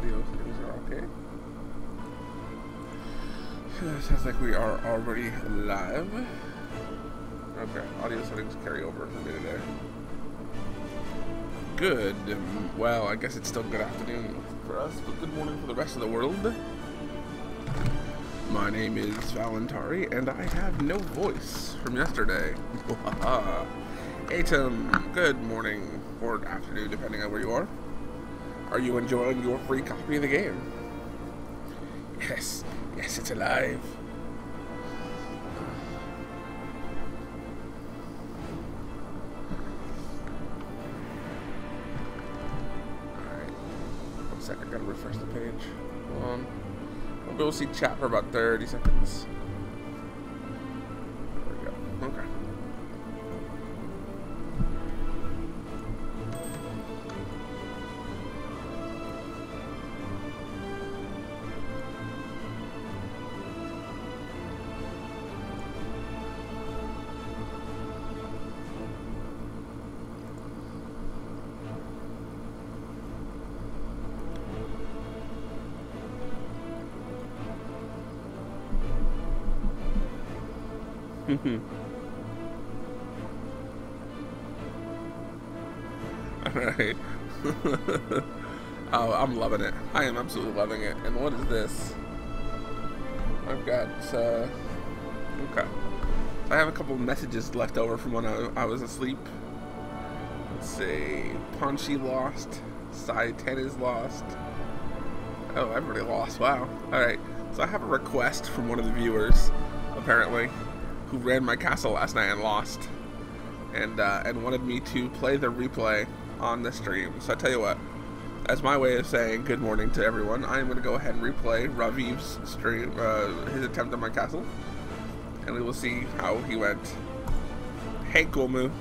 audio settings are okay. Sounds like we are already live. Okay, audio settings carry over for me today. Good. Well, I guess it's still good afternoon for us, but good morning for the rest of the world. My name is Valentari, and I have no voice from yesterday. Atom, good morning or afternoon, depending on where you are. Are you enjoying your free copy of the game? Yes, yes, it's alive. Alright, 1 second, gotta refresh the page. Hold on. I'll be able to see chat for about 30 seconds. There we go, okay. Alright. Oh, I'm loving it. I am absolutely loving it. And what is this? I've got, okay. I have a couple of messages left over from when I was asleep. Let's see. Punchy lost. Sai 10 is lost. Oh, everybody lost. Wow. Alright. So I have a request from one of the viewers, apparently, who ran my castle last night and lost, and wanted me to play the replay on the stream. So I tell you what, as my way of saying good morning to everyone, I am going to go ahead and replay Raviv's stream, his attempt on my castle, and we will see how he went. Hey, Gulmu.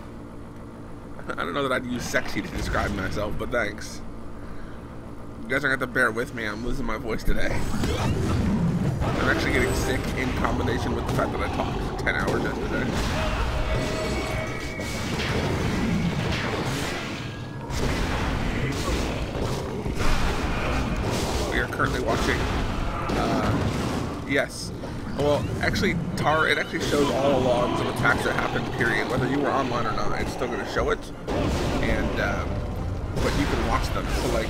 I don't know that I'd use sexy to describe myself, but thanks. You guys are going to have to bear with me. I'm losing my voice today. I'm actually getting sick in combination with the fact that I talked for 10 hours yesterday. We are currently watching, yes. Well, actually, Tar, it actually shows all logs of attacks that happened, period. Whether you were online or not, it's still going to show it. And, but you can watch them. So, like,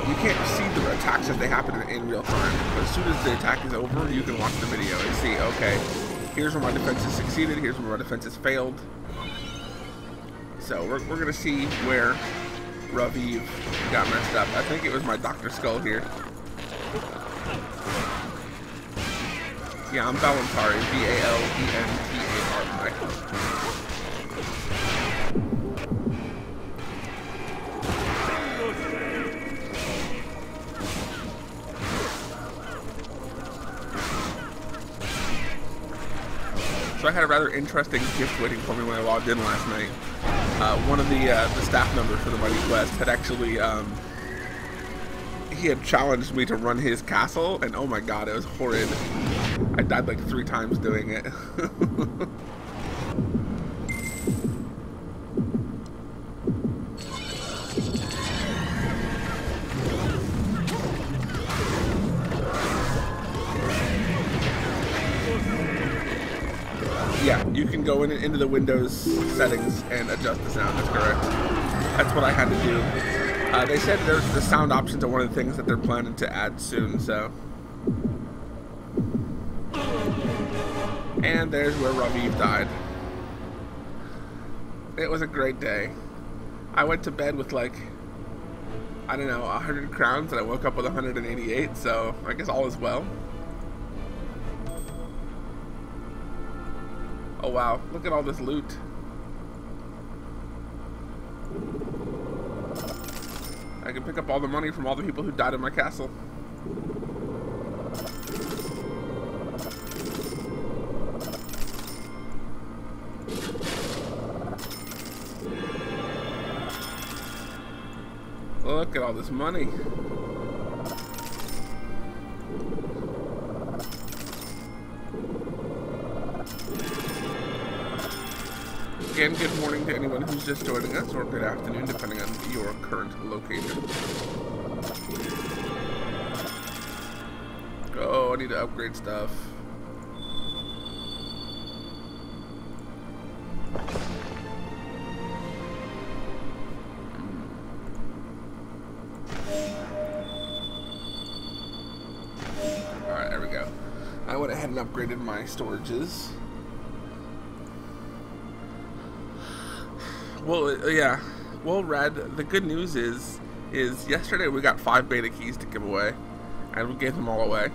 you can't see the attacks as they happen in real time. But as soon as the attack is over, you can watch the video and see, okay, here's where my defenses succeeded, here's where my defenses failed. So we're going to see where Raviv got messed up. I think it was my Dr. Skull here. Yeah, I'm Valentari, V-A-L-E-N-T-A-R-I. So I had a rather interesting gift waiting for me when I logged in last night. One of the staff members for the Mighty Quest had actually, he had challenged me to run his castle, and oh my god, it was horrid. I died like 3 times doing it. Yeah, you can go into the Windows settings and adjust the sound, that's correct. That's what I had to do. They said there's the sound options are one of the things that they're planning to add soon, so. And there's where Raviv died. It was a great day. I went to bed with like, I don't know, 100 crowns, and I woke up with 188, so I guess all is well. Oh wow, look at all this loot. I can pick up all the money from all the people who died in my castle. Look at all this money. Again, good morning to anyone who's just joining us, or good afternoon, depending on your current location. need to upgrade stuff. Alright, there we go. I went ahead and upgraded my storages. Well, yeah. Well, Red, the good news is yesterday we got 5 beta keys to give away, and we gave them all away.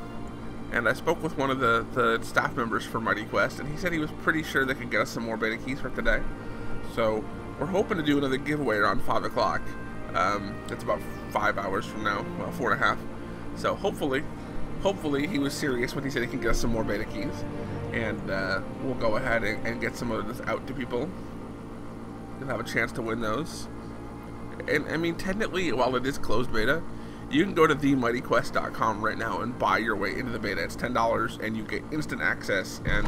And I spoke with one of the staff members for Mighty Quest, and he said he was pretty sure they could get us some more beta keys for today. So we're hoping to do another giveaway around 5 o'clock. It's about 5 hours from now, well, 4.5. So hopefully he was serious when he said he can get us some more beta keys, and we'll go ahead and get some of this out to people. You'll have a chance to win those. And I mean, technically, while it is closed beta, you can go to themightyquest.com right now and buy your way into the beta. It's $10 and you get instant access, and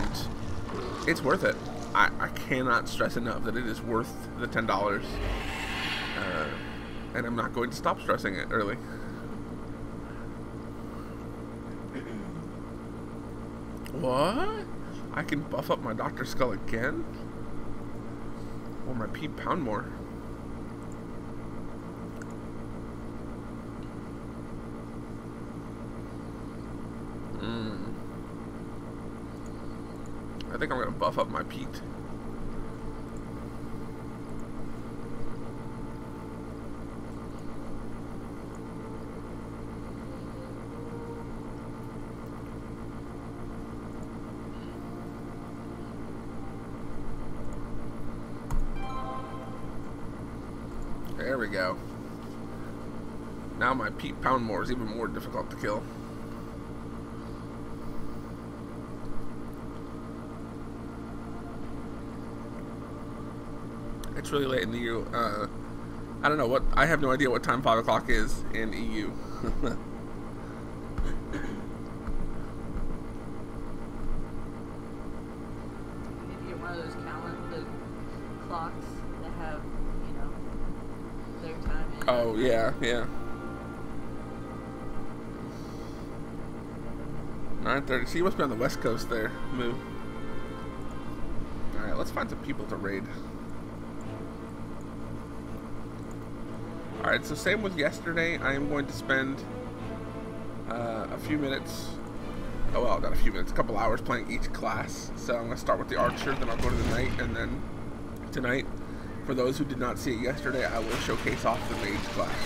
it's worth it. I cannot stress enough that it is worth the $10. And I'm not going to stop stressing it early. What? I can buff up my Dr. Skull again? Or my Pete Poundmore? I think I'm gonna buff up my Pete. There we go. Now my Pete Poundmore is even more difficult to kill. It's really late in the EU. I don't know what. I have no idea what time 5 o'clock is in EU. Maybe get one of those calendar clocks that have, you know, their time in. Oh yeah, yeah. 9:30. So you must be on the West Coast there, Moo. All right, let's find some people to raid. Alright, so same with yesterday. I am going to spend a few minutes, oh well, not a few minutes, a couple hours playing each class. So I'm going to start with the Archer, then I'll go to the Knight, and then tonight, for those who did not see it yesterday, I will showcase off the Mage class.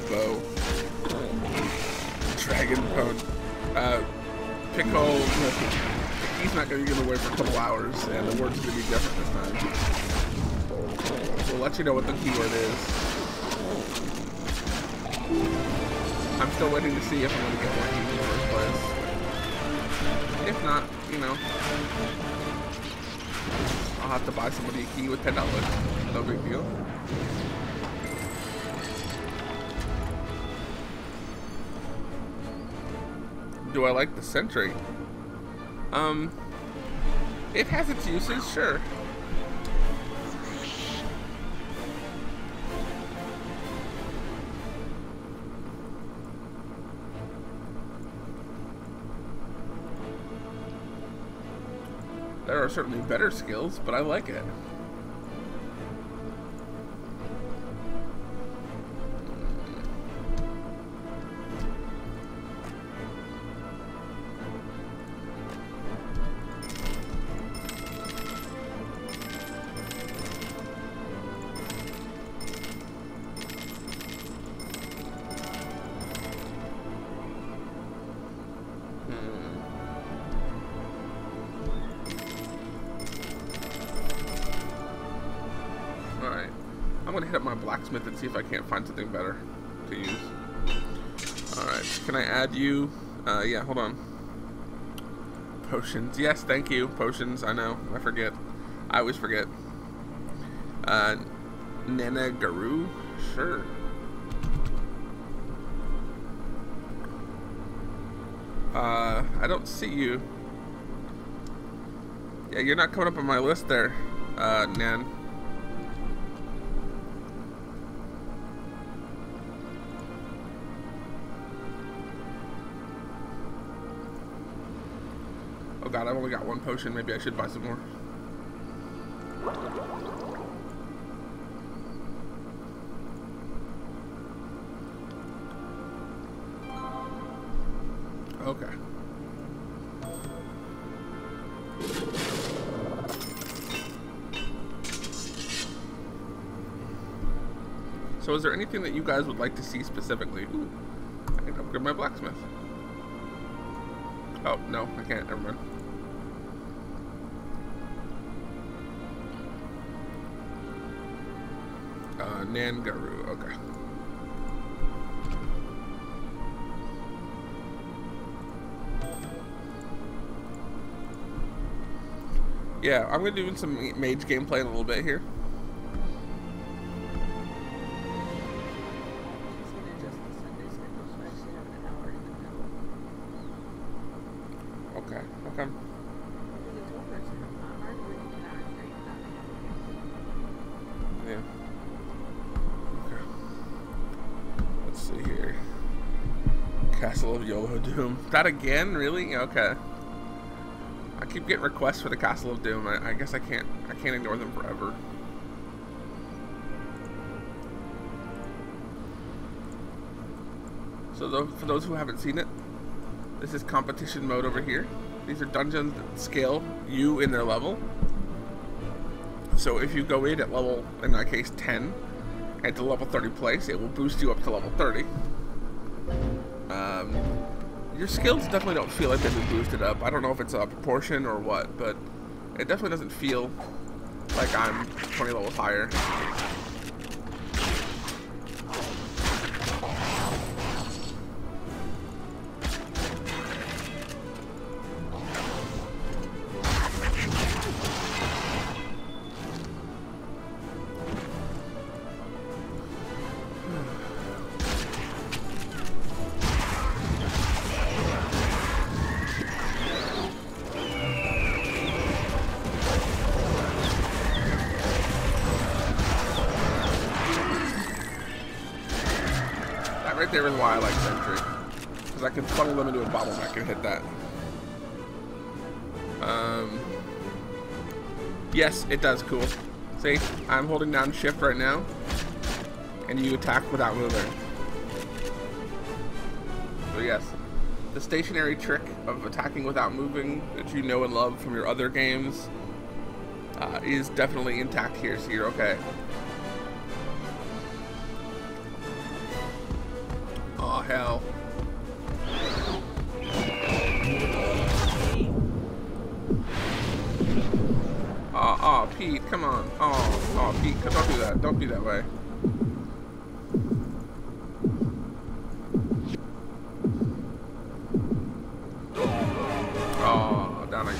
Bow. Dragon Bone. Pickle. He's not going to give away for a couple hours, and the word's going to be different this time. We'll let you know what the keyword is. I'm still waiting to see if I'm going to get more keys in the first place. If not, you know, I'll have to buy somebody a key with $10. No big deal. Do I like the Sentry? It has its uses, sure. There are certainly better skills, but I like it. I'm gonna hit up my blacksmith and see if I can't find something better to use. Alright, can I add you? Yeah, hold on. Potions. Yes, thank you. Potions, I know. I forget. I always forget. Nana Guru? Sure. I don't see you. Yeah, you're not coming up on my list there, Nan. Oh god, I've only got one potion. Maybe I should buy some more. Okay. So is there anything that you guys would like to see specifically? Ooh, I can upgrade my blacksmith. Oh, no, I can't. Never mind. Nangaru, okay. Yeah, I'm gonna do some Mage gameplay in a little bit here. Okay, okay. Yeah. Okay. Let's see here. Castle of YOLO Doom. That again? Really? Okay. I keep getting requests for the Castle of Doom. I guess I can't ignore them forever. So for those who haven't seen it, this is competition mode over here. These are dungeons that scale you in their level. So if you go in at level, in my case 10, at the level 30 place, it will boost you up to level 30. Your skills definitely don't feel like they've been boosted up. I don't know if it's a proportion or what, but it definitely doesn't feel like I'm 20 levels higher. Right there is why I like Sentry, because I can funnel them into a bottleneck and hit that. Yes, it does. Cool. See, I'm holding down shift right now, and you attack without moving. So yes, the stationary trick of attacking without moving that you know and love from your other games is definitely intact here, so you're okay. Oh, hell. Oh, Pete, come on. Oh, Pete, don't do that. Don't be that way. Oh, down I go.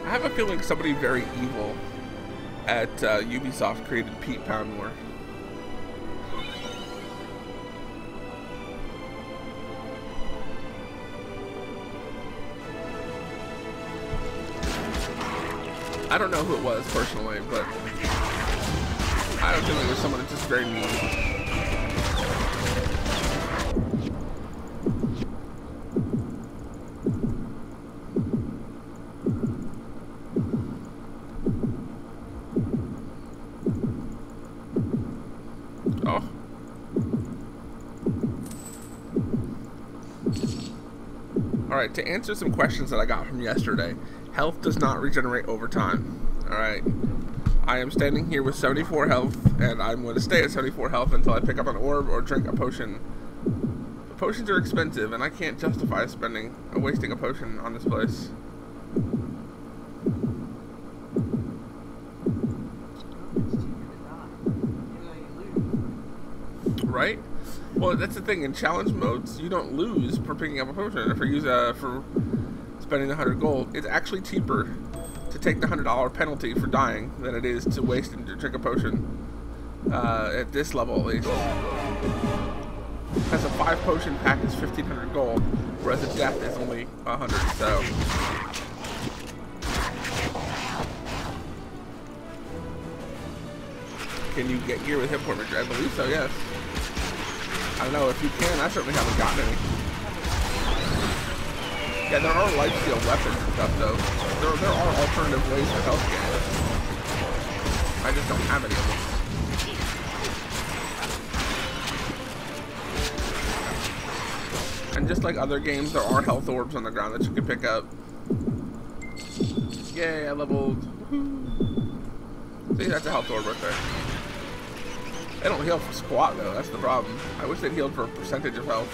I have a feeling somebody very evil at Ubisoft created Pete Poundmore. I don't know who it was personally, but I don't think it was someone that's just very mean. Oh. Alright, to answer some questions that I got from yesterday, health does not regenerate over time. Alright. I am standing here with 74 health, and I'm going to stay at 74 health until I pick up an orb or drink a potion. The potions are expensive, and I can't justify wasting a potion on this place. Right? Well, that's the thing. In challenge modes, you don't lose for picking up a potion or for spending the 100 gold. It's actually cheaper to take the $100 penalty for dying than it is to waste and drink a potion. At this level, at least, because a 5 potion pack is 1,500 gold, whereas a death is only 100. So. Can you get gear with hit point regen? I believe so, yes. I don't know if you can. I certainly haven't gotten any. Yeah, there are lifesteal weapons and stuff, though. There are alternative ways for health gain. I just don't have any of them. And just like other games, there are health orbs on the ground that you can pick up. Yay, I leveled. See, that's a health orb right there. They don't heal for squat, though. That's the problem. I wish they'd healed for a percentage of health.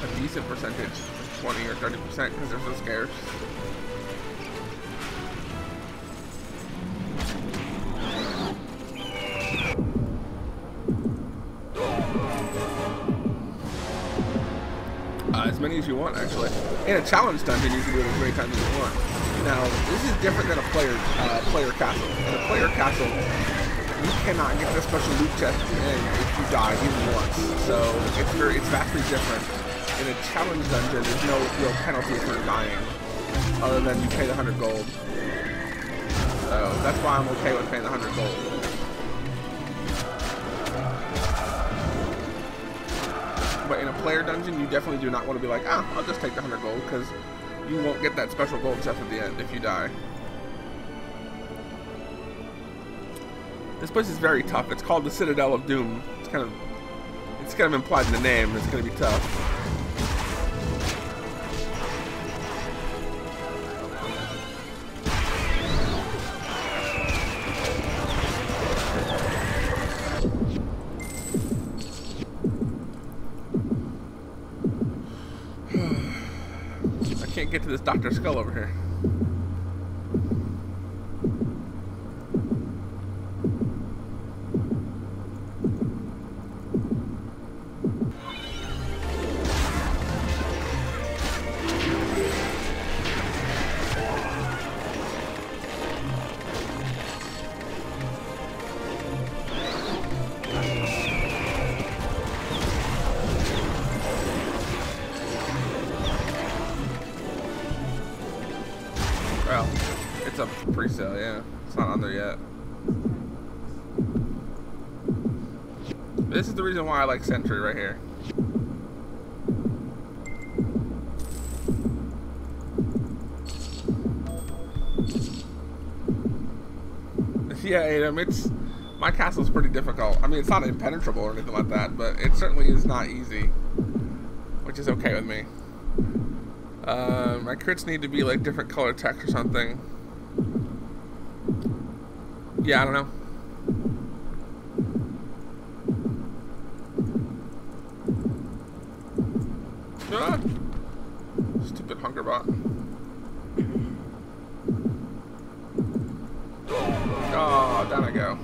A decent percentage. 20 or 30%, because they're so scarce. As many as you want, actually. In a challenge dungeon, you can do it as many times as you want. Now, this is different than a player castle. In a player castle, you cannot get the special loot chest if you die even once. So it's vastly different. In a challenge dungeon, there's no real penalty for dying, other than you pay the 100 gold. So that's why I'm okay with paying the 100 gold. But in a player dungeon, you definitely do not want to be like, I'll just take the 100 gold, because you won't get that special gold chest at the end if you die. This place is very tough. It's called the Citadel of Doom. It's kind of implied in the name. It's going to be tough. I can't get to this Dr. Skull over here. Well, it's up for pre-sale, yeah. It's not on there yet. This is the reason why I like Sentry right here. Yeah, Adam, my castle's pretty difficult. I mean, it's not impenetrable or anything like that, but it certainly is not easy, which is okay with me. My crits need to be like different color text or something. Yeah, I don't know. Ah! Stupid hunker bot. Oh, down I go.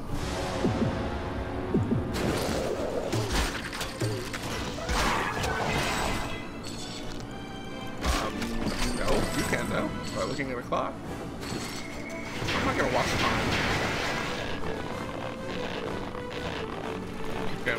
No, you can though, by looking at a clock. I'm not gonna watch time. Okay.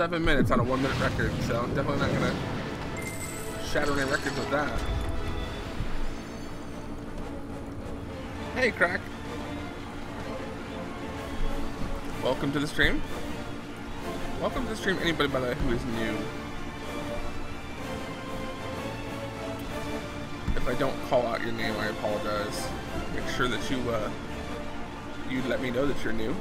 7 minutes on a 1 minute record, so I'm definitely not gonna shatter any records with that. Hey, Crack. Welcome to the stream. Welcome to the stream, anybody, by the way, who is new. If I don't call out your name, I apologize. Make sure that you let me know that you're new.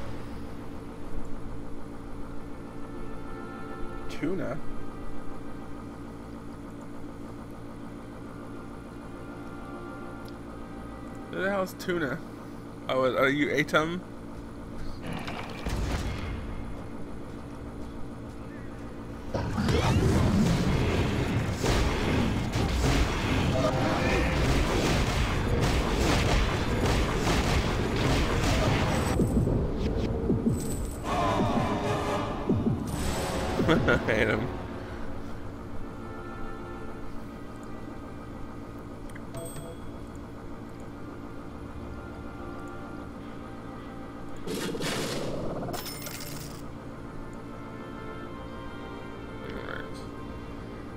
Tuna? Who the hell is Tuna? Oh, are you Atom? I hate him.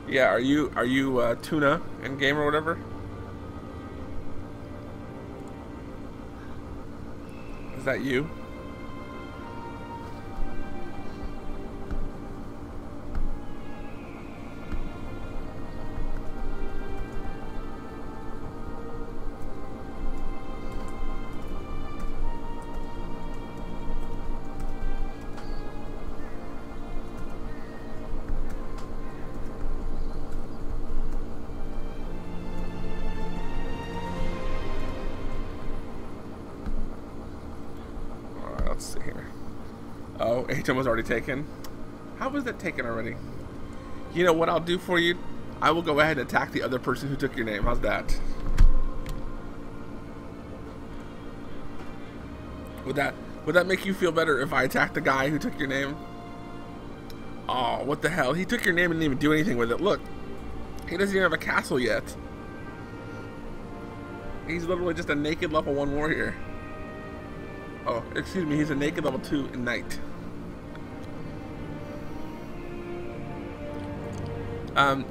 Yeah, are you Tuna in game or whatever? Is that you? Let's see here. Oh, Atom was already taken. How was that taken already? You know what I'll do for you? I will go ahead and attack the other person who took your name. How's that? Would that make you feel better if I attacked the guy who took your name? Oh, what the hell? He took your name and didn't even do anything with it. Look, he doesn't even have a castle yet. He's literally just a naked level 1 warrior. Oh, excuse me, he's a naked level 2 knight.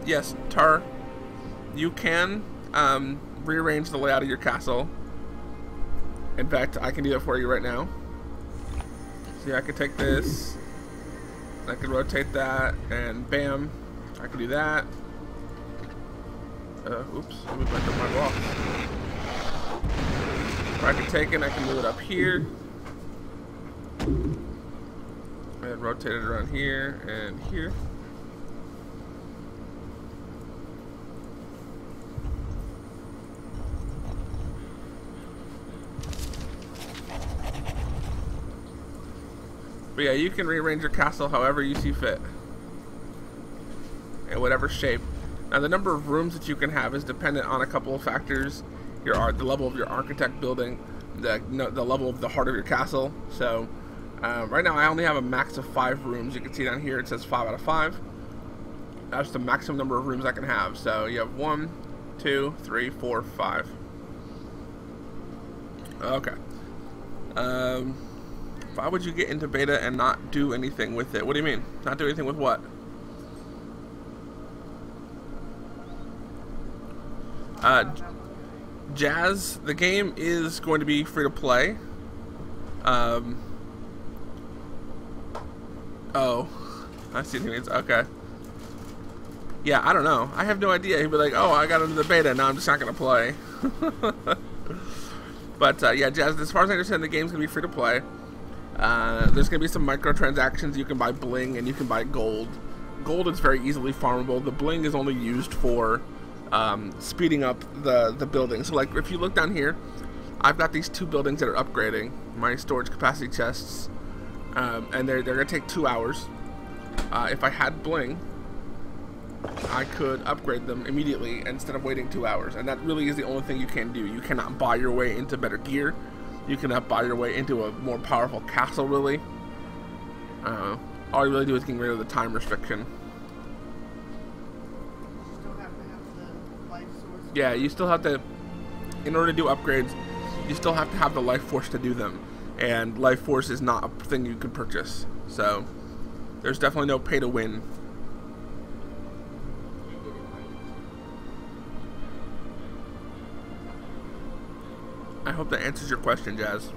Yes, Tar, you can rearrange the layout of your castle. In fact, I can do that for you right now. See, I could take this, I could rotate that, and bam, I can do that. Oops, let me back up my blocks. Or I can take it, I can move it up here. And rotate it around here and here. But yeah, you can rearrange your castle however you see fit. In whatever shape. Now the number of rooms that you can have is dependent on a couple of factors. The level of your architect building, the level of the heart of your castle. So right now I only have a max of 5 rooms. You can see down here it says 5 out of 5. That's the maximum number of rooms I can have. So you have 1, 2, 3, 4, 5. Okay. Why would you get into beta and not do anything with it? What do you mean? Not do anything with what? Jazz, the game is going to be free to play. Oh, I see what he means. Okay. Yeah, I don't know. I have no idea. He'd be like, oh, I got into the beta, now I'm just not going to play. But, yeah, Jazz, as far as I understand, the game's going to be free to play. There's going to be some microtransactions. You can buy bling and you can buy gold. Gold is very easily farmable. The bling is only used for speeding up the building. So, like, if you look down here, I've got these 2 buildings that are upgrading my storage capacity chests. And they're going to take 2 hours. If I had bling, I could upgrade them immediately instead of waiting 2 hours. And that really is the only thing you can do. You cannot buy your way into better gear. You cannot buy your way into a more powerful castle, really. All you really do is getting rid of the time restriction. You still have to have the life source. Yeah, you still have to, in order to do upgrades, you still have to have the life force to do them. And life force is not a thing you can purchase. So, There's definitely no pay to win. I hope that answers your question, Jazz.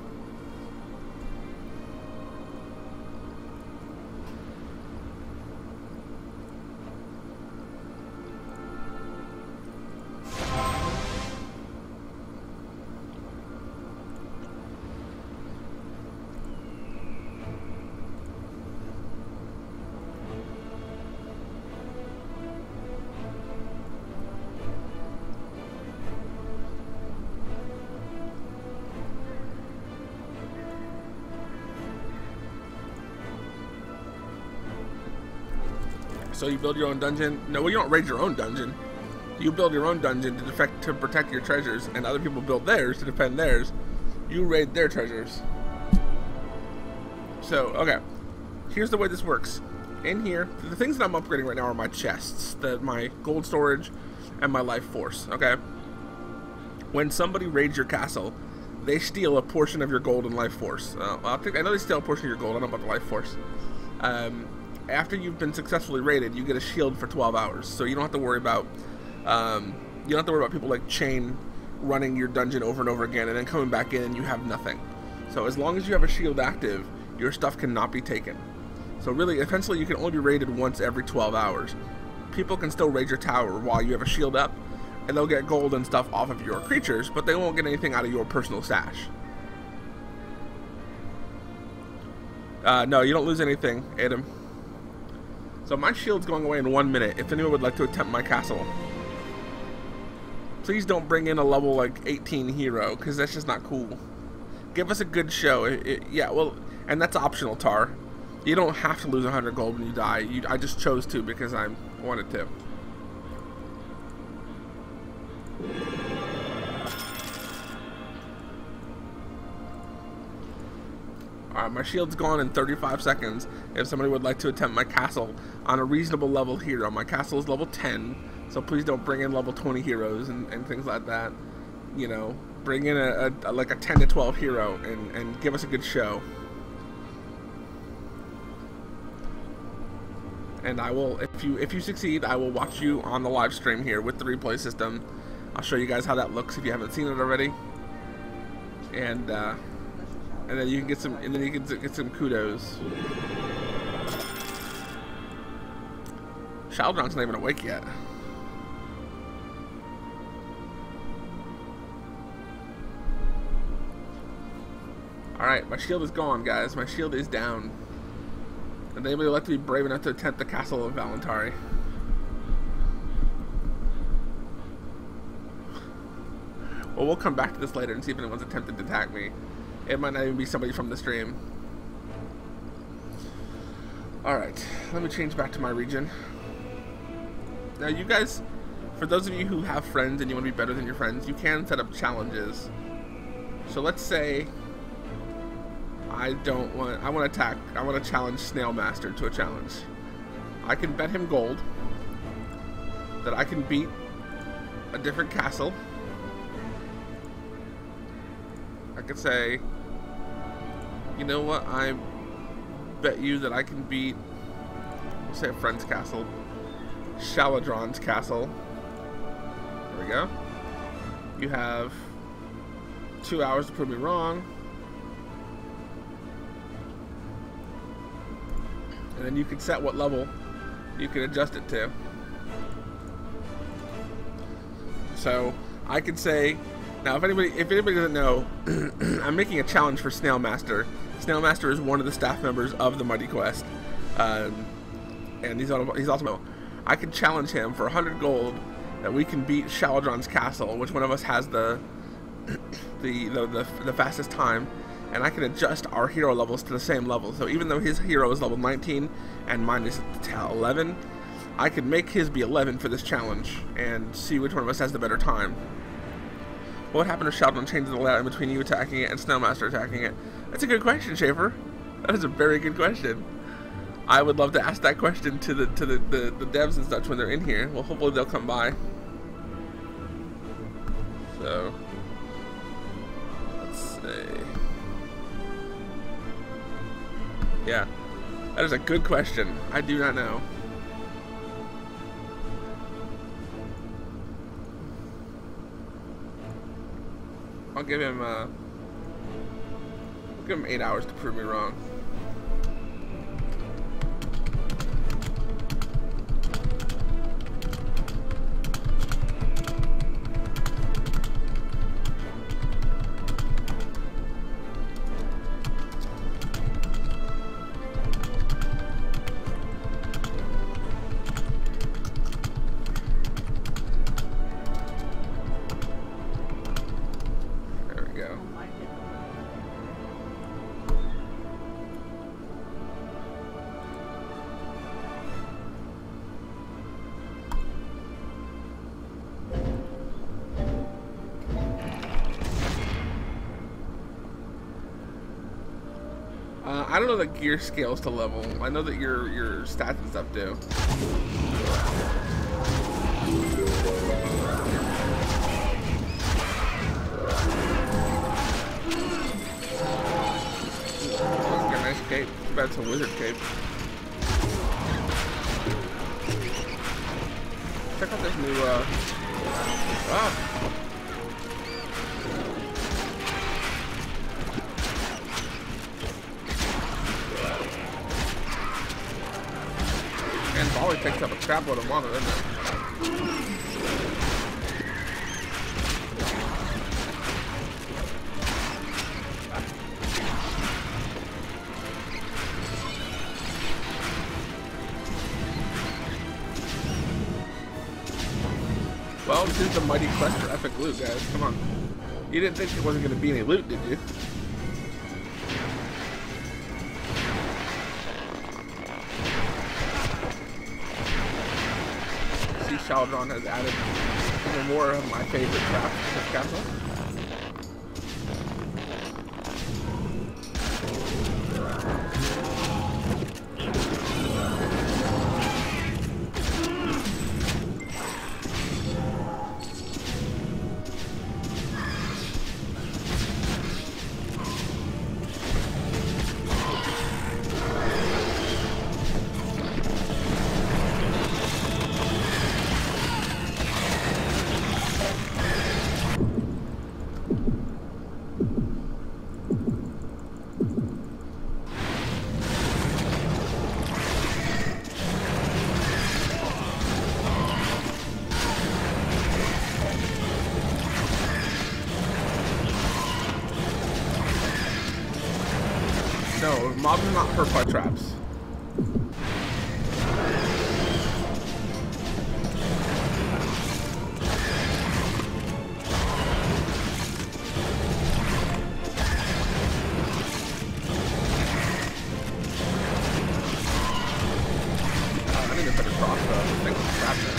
So you build your own dungeon? No, well, you don't raid your own dungeon. You build your own dungeon to protect your treasures, and other people build theirs to defend theirs. You raid their treasures. So, okay. Here's the way this works. In here, the things that I'm upgrading right now are my chests, my gold storage, and my life force, okay? When somebody raids your castle, they steal a portion of your gold and life force. I know they steal a portion of your gold, I don't know about the life force. After you've been successfully raided, you get a shield for 12 hours. So you don't have to worry about people like Chain running your dungeon over and over again and then coming back in and you have nothing. So as long as you have a shield active, your stuff cannot be taken. So really, essentially, you can only be raided once every 12 hours. People can still raid your tower while you have a shield up, and they'll get gold and stuff off of your creatures, but they won't get anything out of your personal stash. No, you don't lose anything, Adam. So my shield's going away in 1 minute if anyone would like to attempt my castle. Please don't bring in a level like 18 hero, because that's just not cool. Give us a good show. Yeah, well, and that's optional, Tar. You don't have to lose 100 gold when you die. I just chose to because I wanted to. Alright, my shield's gone in 35 seconds. If somebody would like to attempt my castle on a reasonable level hero. My castle is level 10, so please don't bring in level 20 heroes and things like that. You know, bring in like a 10 to 12 hero and give us a good show. And I will, if you succeed, I will watch you on the live stream here with the replay system. I'll show you guys how that looks if you haven't seen it already. And then you can get some, get some kudos. Shaldron's not even awake yet. Alright, my shield is gone, guys. My shield is down. And anybody would like to be brave enough to attempt the castle of Valentari? Well, we'll come back to this later and see if anyone's attempted to attack me. It might not even be somebody from the stream. Alright, let me change back to my region. Now you guys, for those of you who have friends and you want to be better than your friends, you can set up challenges. So let's say I want to challenge Snail Master to a challenge. I can bet him gold that I can beat a different castle. I could say, you know what, I bet you that I can beat, we'll say a friend's castle, Shaladron's castle. There we go. You have 2 hours to prove me wrong. And then you can set what level you can adjust it to. So I could say, now if anybody doesn't know, I'm making a challenge for Snail Master. Snail Master is one of the staff members of the Mighty Quest, and he's also. I can challenge him for 100 gold that we can beat Shaladron's castle. Which one of us has the fastest time? And I can adjust our hero levels to the same level. So even though his hero is level 19 and mine is 11, I can make his be 11 for this challenge and see which one of us has the better time. What would happen if Shaldron changes the layout in between you attacking it and Snailmaster attacking it? That's a good question, Schaefer. That is a very good question. I would love to ask that question to the devs and such when they're in here. Well, hopefully they'll come by. So let's see. Yeah. That is a good question. I do not know. I'll give him 8 hours to prove me wrong. I don't know the gear scales to level. I know that your stats and stuff do. That's a nice cape. Too bad it's a wizard cape. Check out this new And volley takes up a crap load of mana, doesn't it? Well, this is the mighty quest for epic loot, guys. Come on. You didn't think there wasn't going to be any loot, did you? Shaldron has added even more of my favorite traps to this castle. No, mobs are not hurt by traps. I need a better crossbow. I think it's trapped now.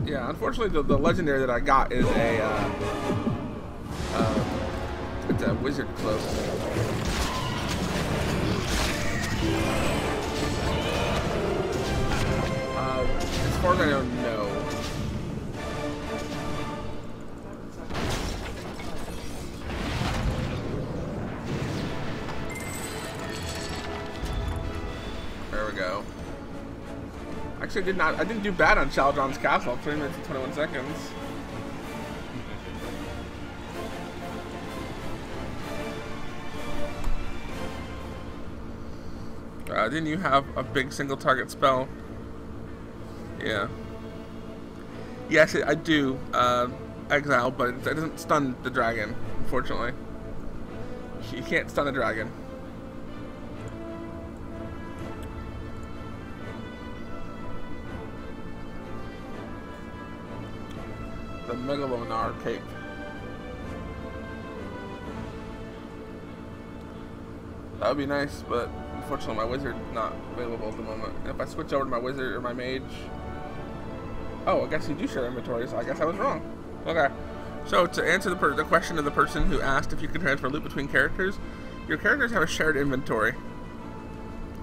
Yeah, unfortunately, the legendary that I got is it's a wizard cloak. As far as I know, no. There we go. Actually, I didn't do bad on Shaldron's castle. 3 minutes and 21 seconds. Didn't you have a big single target spell? Yeah. Yes, I do. Exile, but it doesn't stun the dragon, unfortunately. You can't stun a dragon. The Megalonar cape. That would be nice, but unfortunately, my wizard not available at the moment. And if I switch over to my wizard or my mage, oh, I guess you do share inventory, so I guess I was wrong. Okay. So to answer the question of the person who asked if you can transfer loot between characters, your characters have a shared inventory.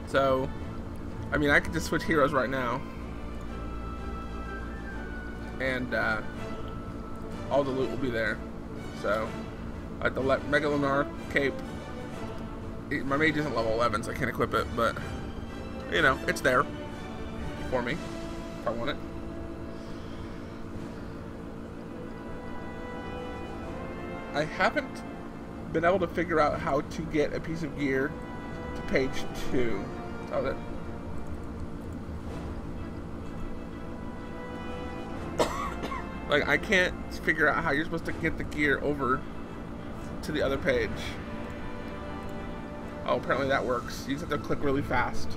So, I mean, I could just switch heroes right now, and all the loot will be there. So, the Mega Lunar Cape, my mage isn't level 11, so I can't equip it, but, you know, it's there for me if I want it. I haven't been able to figure out how to get a piece of gear to page 2. Oh, that. Like, I can't figure out how you're supposed to get the gear over to the other page. Oh, apparently that works. You just have to click really fast.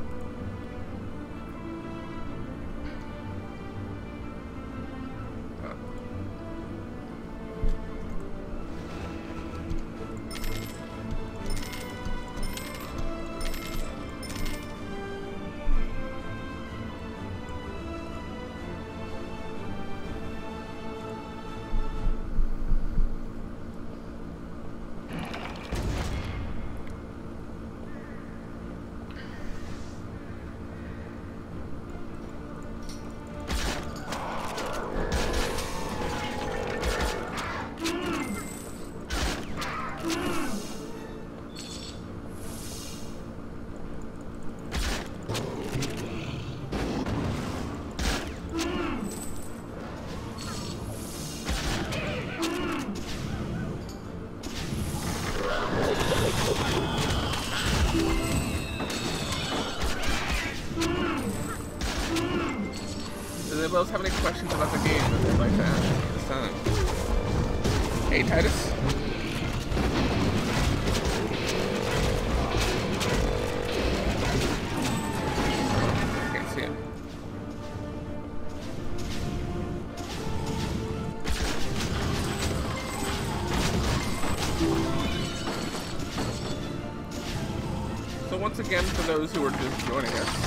Does anybody else have any questions about the game that they'd like to ask at this time? Hey, Titus? I can't see him. So once again, for those who are just joining us,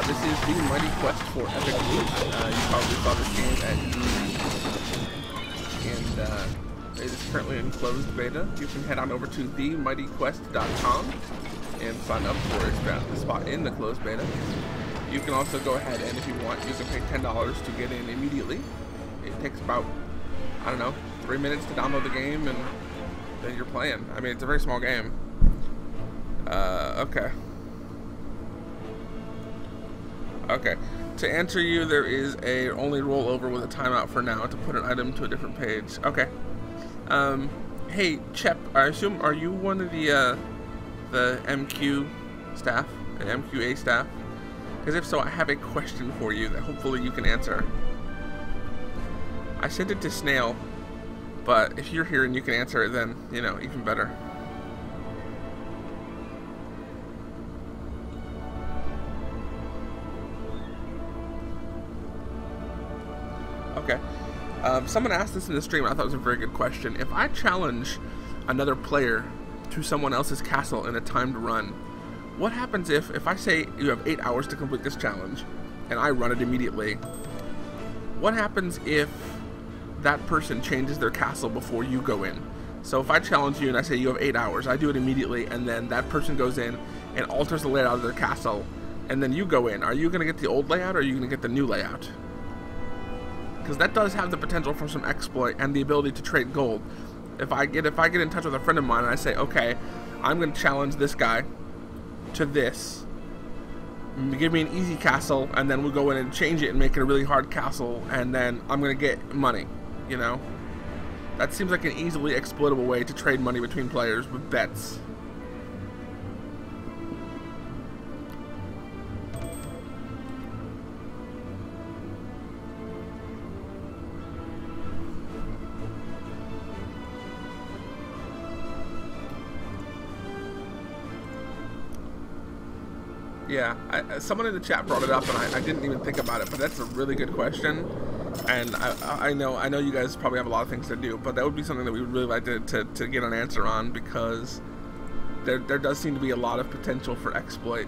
this is the Mighty Quest for Epic Loot. You probably saw this game at E3, and it is currently in closed beta. You can head on over to themightyquest.com and sign up for a spot in the closed beta. You can also go ahead and, if you want, you can pay $10 to get in immediately. It takes about, I don't know, 3 minutes to download the game, and then you're playing. I mean, it's a very small game. Okay. Okay, to answer you, there is a only rollover with a timeout for now to put an item to a different page. Okay. Hey, Chep, I assume, are you one of the MQ staff, the MQA staff? Because if so, I have a question for you that hopefully you can answer. I sent it to Snail, but if you're here and you can answer it, then, you know, even better. Okay. Someone asked this in the stream, and I thought it was a very good question. If I challenge another player to someone else's castle in a timed run, what happens if I say you have 8 hours to complete this challenge, and I run it immediately? What happens if that person changes their castle before you go in? So if I challenge you and I say you have 8 hours, I do it immediately, and then that person goes in and alters the layout of their castle, and then you go in. Are you going to get the old layout, or are you going to get the new layout? Because that does have the potential for some exploit and the ability to trade gold. If I get in touch with a friend of mine and I say, okay, I'm going to challenge this guy to this, give me an easy castle, and then we'll go in and change it and make it a really hard castle, and then I'm going to get money, you know? That seems like an easily exploitable way to trade money between players with bets. Yeah, someone in the chat brought it up, and I didn't even think about it, but that's a really good question. And I know you guys probably have a lot of things to do, but that would be something that we would really like to get an answer on, because there does seem to be a lot of potential for exploit.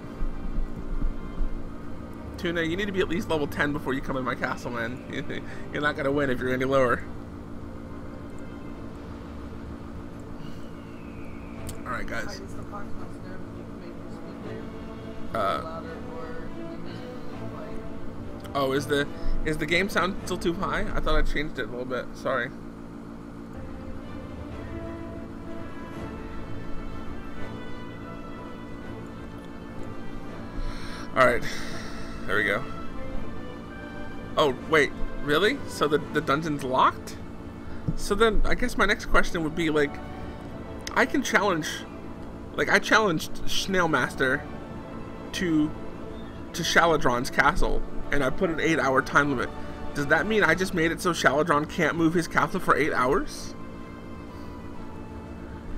Tuna, you need to be at least level 10 before you come in my castle, man. You're not gonna win if you're any lower. Alright, guys. Oh, is the game sound still too high? I thought I changed it a little bit. Sorry. Alright. There we go. Oh, wait. Really? So the dungeon's locked? So then, I guess my next question would be, like, I can challenge... Like, I challenged Snailmaster to Shaladron's castle, and I put an 8-hour time limit. Does that mean I just made it so Shaladron can't move his castle for 8 hours?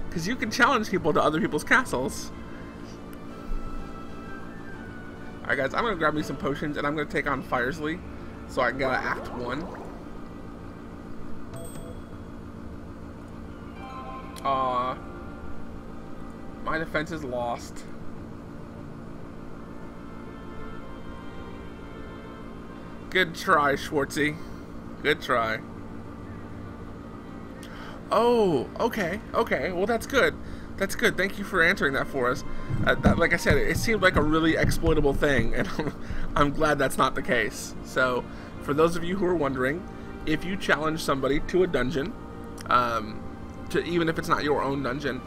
Because you can challenge people to other people's castles. Alright guys, I'm going to grab me some potions, and I'm going to take on Firesley, so I can get Act 1. My defense is lost. Good try, Schwartzy. Good try. Oh, okay, okay. Well, that's good. That's good. Thank you for answering that for us. Like I said, it seemed like a really exploitable thing, and I'm glad that's not the case. So, for those of you who are wondering, if you challenge somebody to a dungeon, even if it's not your own dungeon,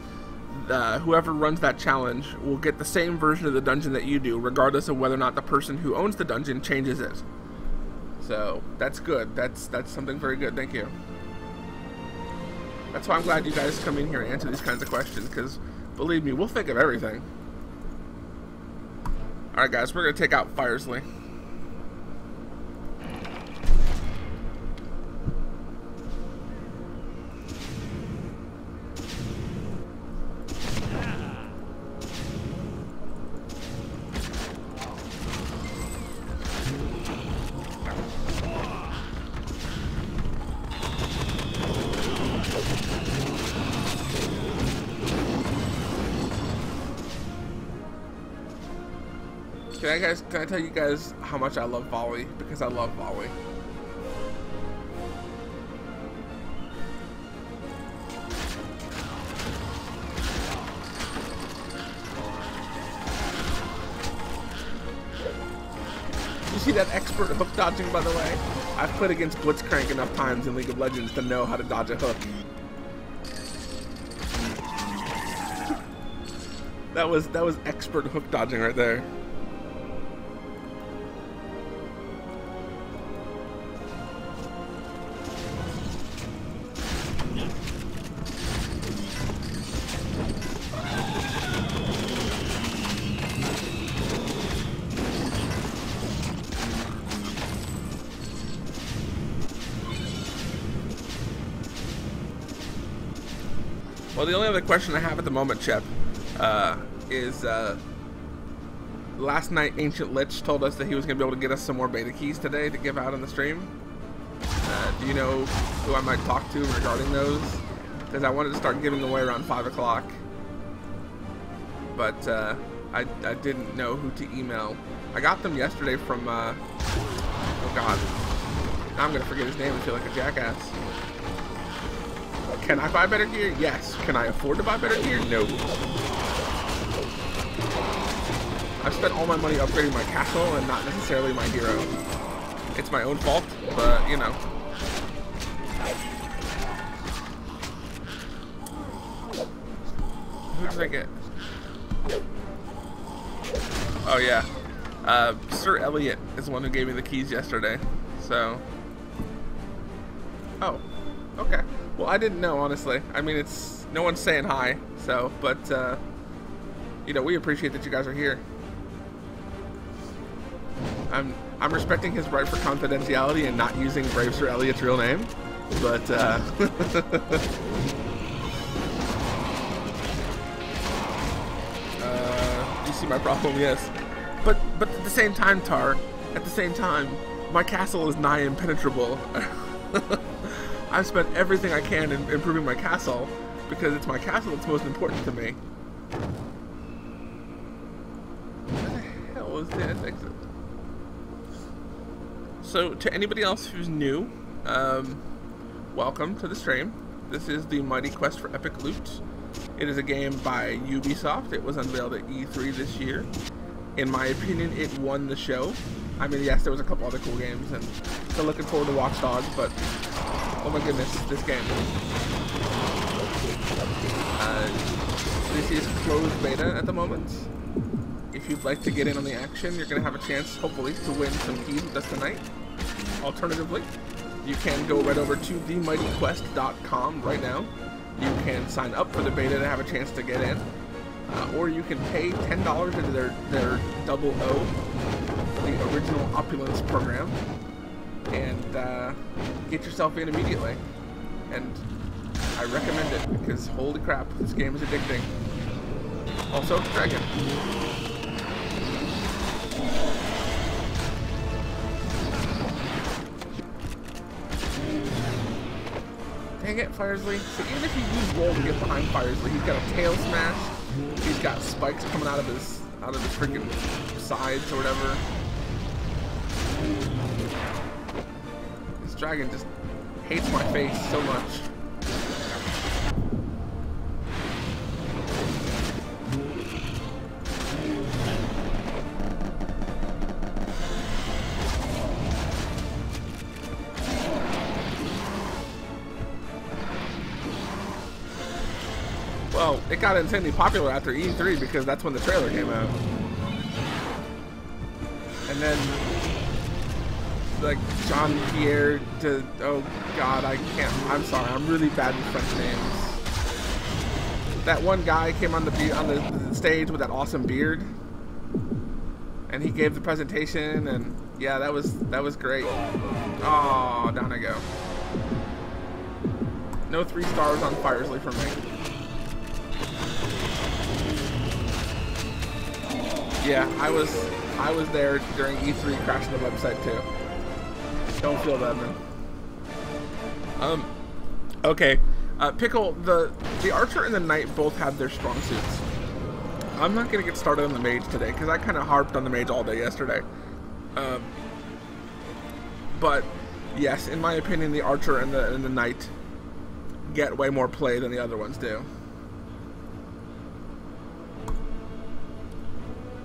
whoever runs that challenge will get the same version of the dungeon that you do, regardless of whether or not the person who owns the dungeon changes it. So that's good. That's something very good. Thank you. That's why I'm glad you guys come in here and answer these kinds of questions, because believe me, we'll think of everything. All right, guys, we're gonna take out Firesley. Can I tell you guys how much I love volley? Because I love volley. You see that expert hook dodging, by the way? I've played against Blitzcrank enough times in League of Legends to know how to dodge a hook. That was expert hook dodging right there. Well, the only other question I have at the moment, Chip, is last night Ancient Lich told us that he was going to be able to get us some more beta keys today to give out on the stream. Do you know who I might talk to regarding those? Because I wanted to start giving away around 5 o'clock. But I didn't know who to email. I got them yesterday from, oh god, now I'm going to forget his name and feel like a jackass. Can I buy better gear? Yes. Can I afford to buy better gear? No. I've spent all my money upgrading my castle and not necessarily my hero. It's my own fault, but you know. Who did I get? Oh yeah. Sir Elliot is the one who gave me the keys yesterday. So. Oh. Okay. Well, I didn't know, honestly. I mean, it's no one's saying hi, so, but, you know, we appreciate that you guys are here. I'm respecting his right for confidentiality and not using Brave Sir Elliot's real name, but, you see my problem? Yes. But at the same time, Tar, at the same time, my castle is nigh impenetrable. I've spent everything I can in improving my castle because it's my castle that's most important to me. close the exit. So, to anybody else who's new, welcome to the stream. This is the Mighty Quest for Epic Loot. It is a game by Ubisoft. It was unveiled at E3 this year. In my opinion, it won the show. I mean, yes, there was a couple other cool games, and still looking forward to Watch Dogs, but oh my goodness, this game. This is closed beta at the moment. If you'd like to get in on the action, you're going to have a chance, hopefully, to win some keys with us tonight. Alternatively, you can go right over to themightyquest.com right now. You can sign up for the beta to have a chance to get in. Or you can pay $10 into their OO, the original Opulence program, and get yourself in immediately. And I recommend it because holy crap, this game is addicting. Also, Dragon. Dang it, Firesley. So even if you use roll to get behind Firesley, he's got a tail smash. He's got spikes coming out of his freaking sides or whatever. This dragon just hates my face so much. Well, it got insanely popular after E3 because that's when the trailer came out. And then, like, Jean-Pierre to, oh god, I can't, I'm sorry, I'm really bad with French names. That one guy came on the stage with that awesome beard. And he gave the presentation, and yeah, that was great. Oh, down I go. No 3 stars on Firesley for me. Yeah, I was there during E3 crashing the website too. Don't feel bad, man. Okay. Pickle, the Archer and the Knight both have their strong suits. I'm not gonna get started on the Mage today because I kind of harped on the Mage all day yesterday. But yes, in my opinion, the Archer and the Knight get way more play than the other ones do.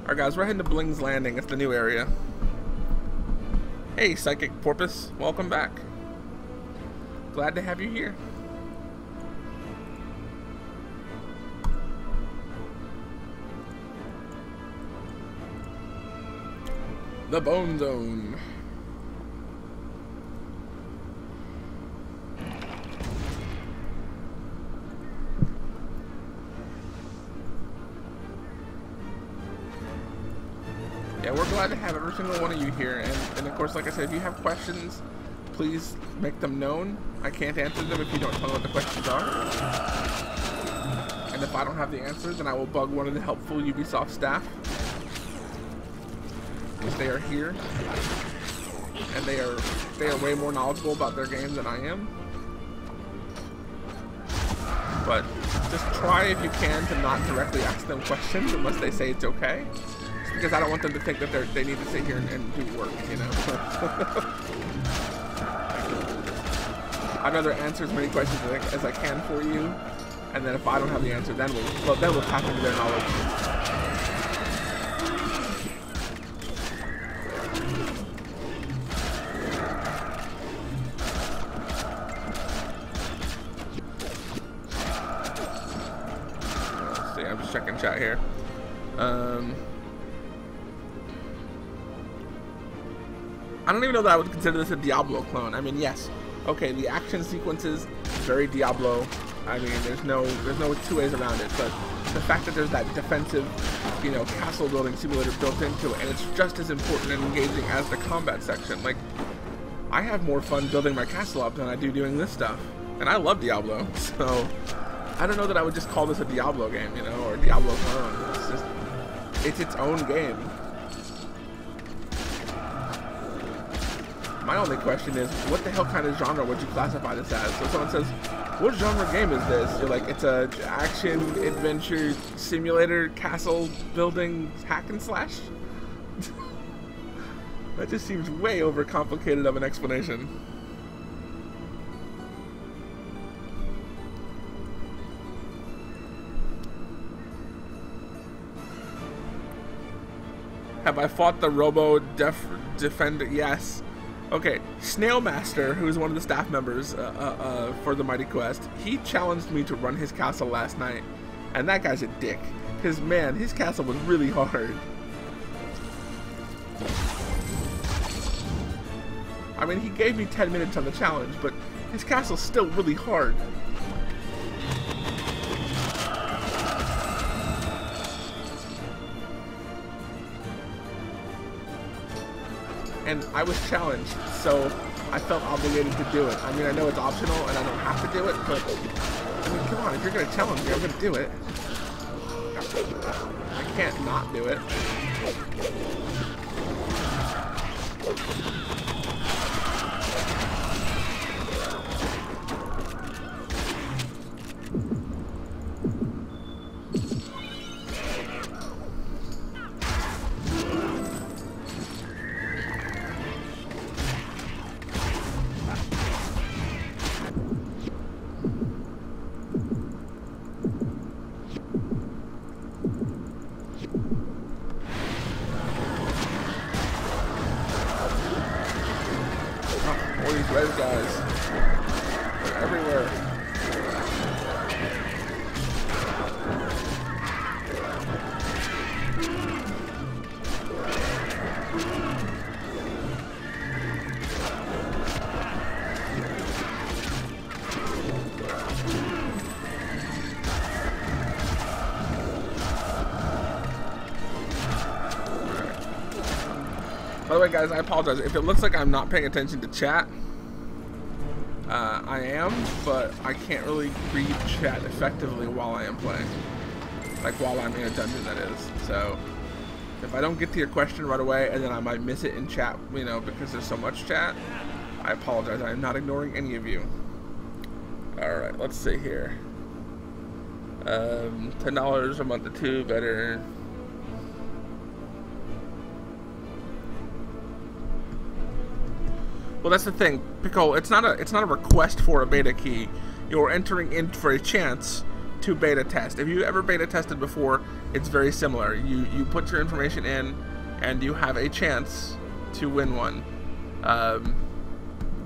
Alright guys, we're heading to Bling's Landing. It's the new area. Hey, Psychic Porpoise. Welcome back. Glad to have you here. The Bone Zone. Yeah, we're glad to have every single one of you here, and of course, like I said, if you have questions, please make them known. I can't answer them if you don't tell me what the questions are. And if I don't have the answers, then I will bug one of the helpful Ubisoft staff. Because they are here, and they are way more knowledgeable about their game than I am. But just try if you can to not directly ask them questions unless they say it's okay. Because I don't want them to think that they need to sit here and do work, you know. I'd rather answer as many questions as I can for you, and then if I don't have the answer, then we'll tap into their knowledge. Let's see, I'm just checking chat here. I don't even know that I would consider this a Diablo clone. I mean, yes, okay, the action sequences, very Diablo. I mean, there's no 2 ways around it. But the fact that there's that defensive, you know, castle building simulator built into it, and it's just as important and engaging as the combat section. Like, I have more fun building my castle up than I do doing this stuff, and I love Diablo. So I don't know that I would just call this a Diablo game, you know, or a Diablo clone. It's its own game. My only question is, what the hell kind of genre would you classify this as? So someone says, what genre game is this? You're like, it's a action, adventure, simulator, castle building, hack and slash? That just seems way overcomplicated of an explanation. Have I fought the Defender? Yes. Okay, Snail Master, who's one of the staff members for the Mighty Quest, he challenged me to run his castle last night, and that guy's a dick. Because, man, his castle was really hard. I mean, he gave me 10 minutes on the challenge, but his castle's still really hard. And I was challenged, so I felt obligated to do it. I mean, I know it's optional and I don't have to do it, but I mean, come on, if you're gonna challenge me, I'm gonna do it. I can't not do it. Red guys. They're everywhere. By the way, guys, I apologize. If it looks like I'm not paying attention to chat, I am, but I can't really read chat effectively while I am playing. Like, while I'm in a dungeon, that is. So, if I don't get to your question right away, and then I might miss it in chat, you know, because there's so much chat, I apologize. I am not ignoring any of you. Alright, let's see here. $10 a month to 2, better. Well, that's the thing, Pickle. It's not a request for a beta key. You're entering in for a chance to beta test. If you ever beta tested before, it's very similar. You put your information in, and you have a chance to win one.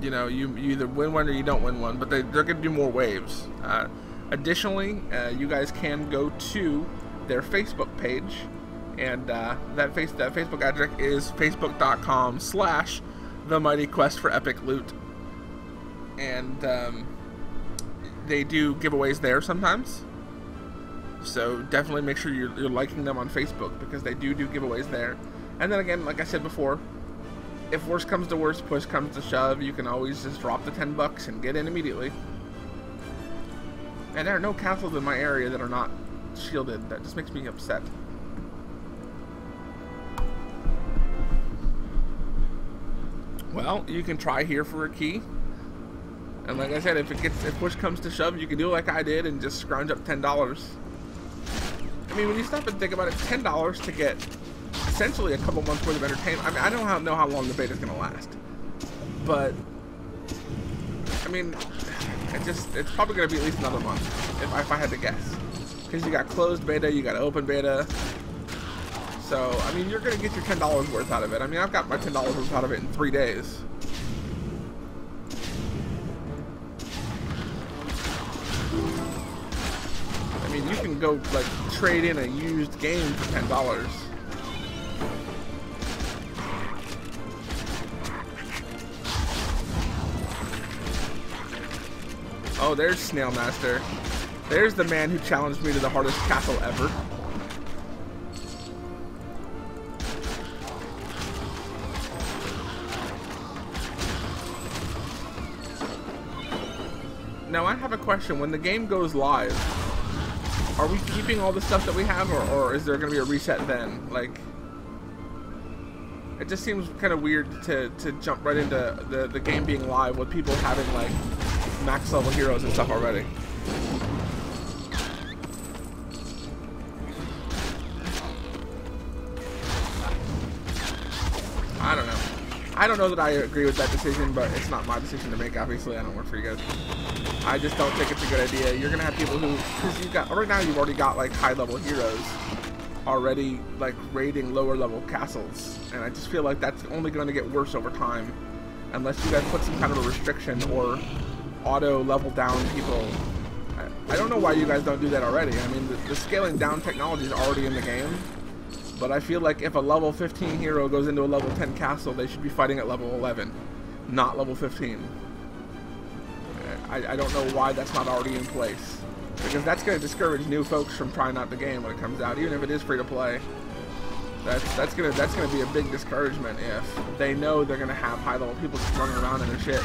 You know, you either win one or you don't win one, but they're going to do more waves. Additionally, you guys can go to their Facebook page, and that Facebook address is facebook.com/The Mighty Quest for Epic Loot, and they do giveaways there sometimes, so definitely make sure you're liking them on Facebook, because they do giveaways there. And then again, like I said before, if worst comes to worst, push comes to shove, you can always just drop the $10 and get in immediately. And there are no castles in my area that are not shielded. That just makes me upset. Well, you can try here for a key, and like I said, if push comes to shove, you can do like I did and just scrounge up $10. I mean, when you stop and think about it, $10 to get essentially a couple months worth of entertainment. I mean, I don't know how long the beta is going to last, but I mean, it's probably going to be at least another month if I had to guess, because you got closed beta, you got open beta. So, I mean, you're going to get your $10 worth out of it. I mean, I've got my $10 worth out of it in 3 days. I mean, you can go, like, trade in a used game for $10. Oh, there's Snail Master. There's the man who challenged me to the hardest castle ever. Now, I have a question. When the game goes live, are we keeping all the stuff that we have, or is there going to be a reset then? Like, it just seems kind of weird to jump right into the game being live with people having, like, max level heroes and stuff already. I don't know that I agree with that decision, but it's not my decision to make. Obviously, I don't work for you guys. I just don't think it's a good idea. You're gonna have people who, because you've got right now, you've already got like high-level heroes already like raiding lower-level castles, and I just feel like that's only going to get worse over time, unless you guys put some kind of a restriction or auto level down people. I don't know why you guys don't do that already. I mean, the scaling down technology is already in the game. But I feel like if a level 15 hero goes into a level 10 castle, they should be fighting at level 11, not level 15. I don't know why that's not already in place. Because that's going to discourage new folks from trying out the game when it comes out, even if it is free to play. That's gonna be a big discouragement if they know they're gonna have high level people just running around in their shit.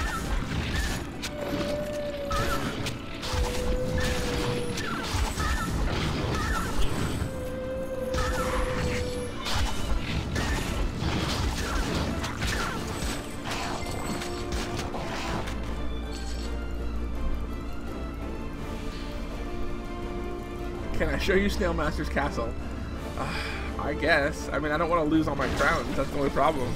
Can I show you Snail Master's castle? I guess. I mean, I don't want to lose all my crowns. That's the only problem.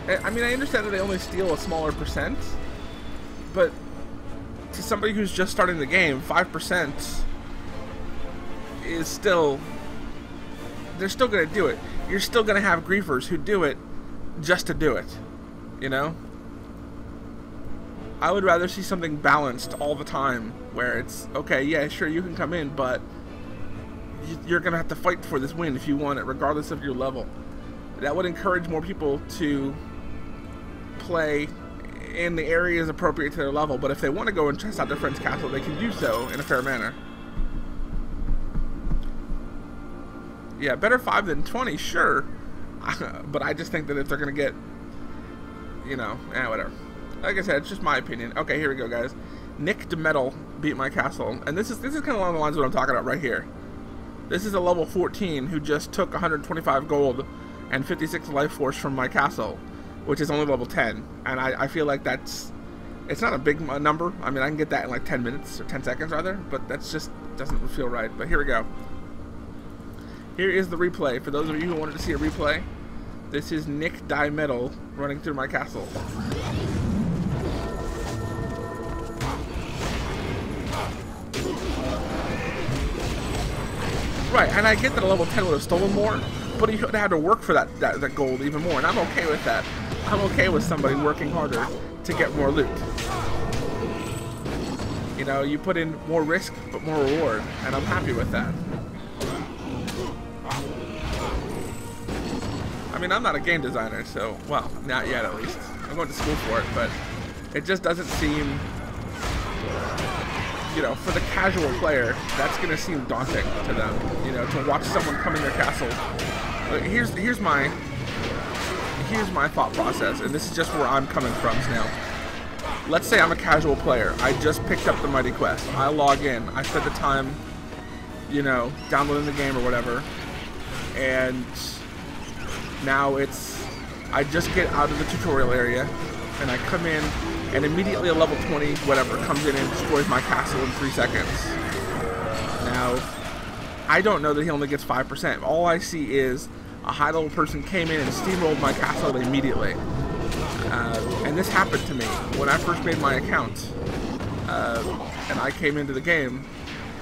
I mean, I understand that they only steal a smaller percent, but to somebody who's just starting the game, 5% is still... They're still going to do it. You're still going to have griefers who do it just to do it, you know? I would rather see something balanced all the time, where it's, okay, yeah, sure, you can come in, but you're going to have to fight for this win if you want it, regardless of your level. That would encourage more people to play in the areas appropriate to their level, but if they want to go and test out their friend's castle, they can do so in a fair manner. Yeah, better 5 than 20, sure. But I just think that if they're going to get, you know, whatever. Like I said, it's just my opinion. Okay, here we go, guys. Nick DeMetal beat my castle, and this is kind of along the lines of what I'm talking about right here. This is a level 14 who just took 125 gold and 56 life force from my castle, which is only level 10. And I feel like it's not a big number. I mean, I can get that in like 10 minutes, or 10 seconds rather, but that's just doesn't feel right. But here we go. Here is the replay. For those of you who wanted to see a replay, this is Nick DeMetal running through my castle. Right, and I get that a level 10 would have stolen more, but he would have had to work for that gold even more, and I'm okay with that. I'm okay with somebody working harder to get more loot. You know, you put in more risk, but more reward, and I'm happy with that. I mean, I'm not a game designer, so, well, not yet at least. I'm going to school for it, but it just doesn't seem... You know, for the casual player, that's going to seem daunting to them. You know, to watch someone come in their castle. Here's my thought process, and this is just where I'm coming from now. Let's say I'm a casual player. I just picked up the Mighty Quest. I log in. I spent the time, you know, downloading the game or whatever, and now I just get out of the tutorial area, and I come in, and immediately a level 20, whatever, comes in and destroys my castle in 3 seconds. Now, I don't know that he only gets 5%. All I see is a high-level person came in and steamrolled my castle immediately. And this happened to me when I first made my account. And I came into the game.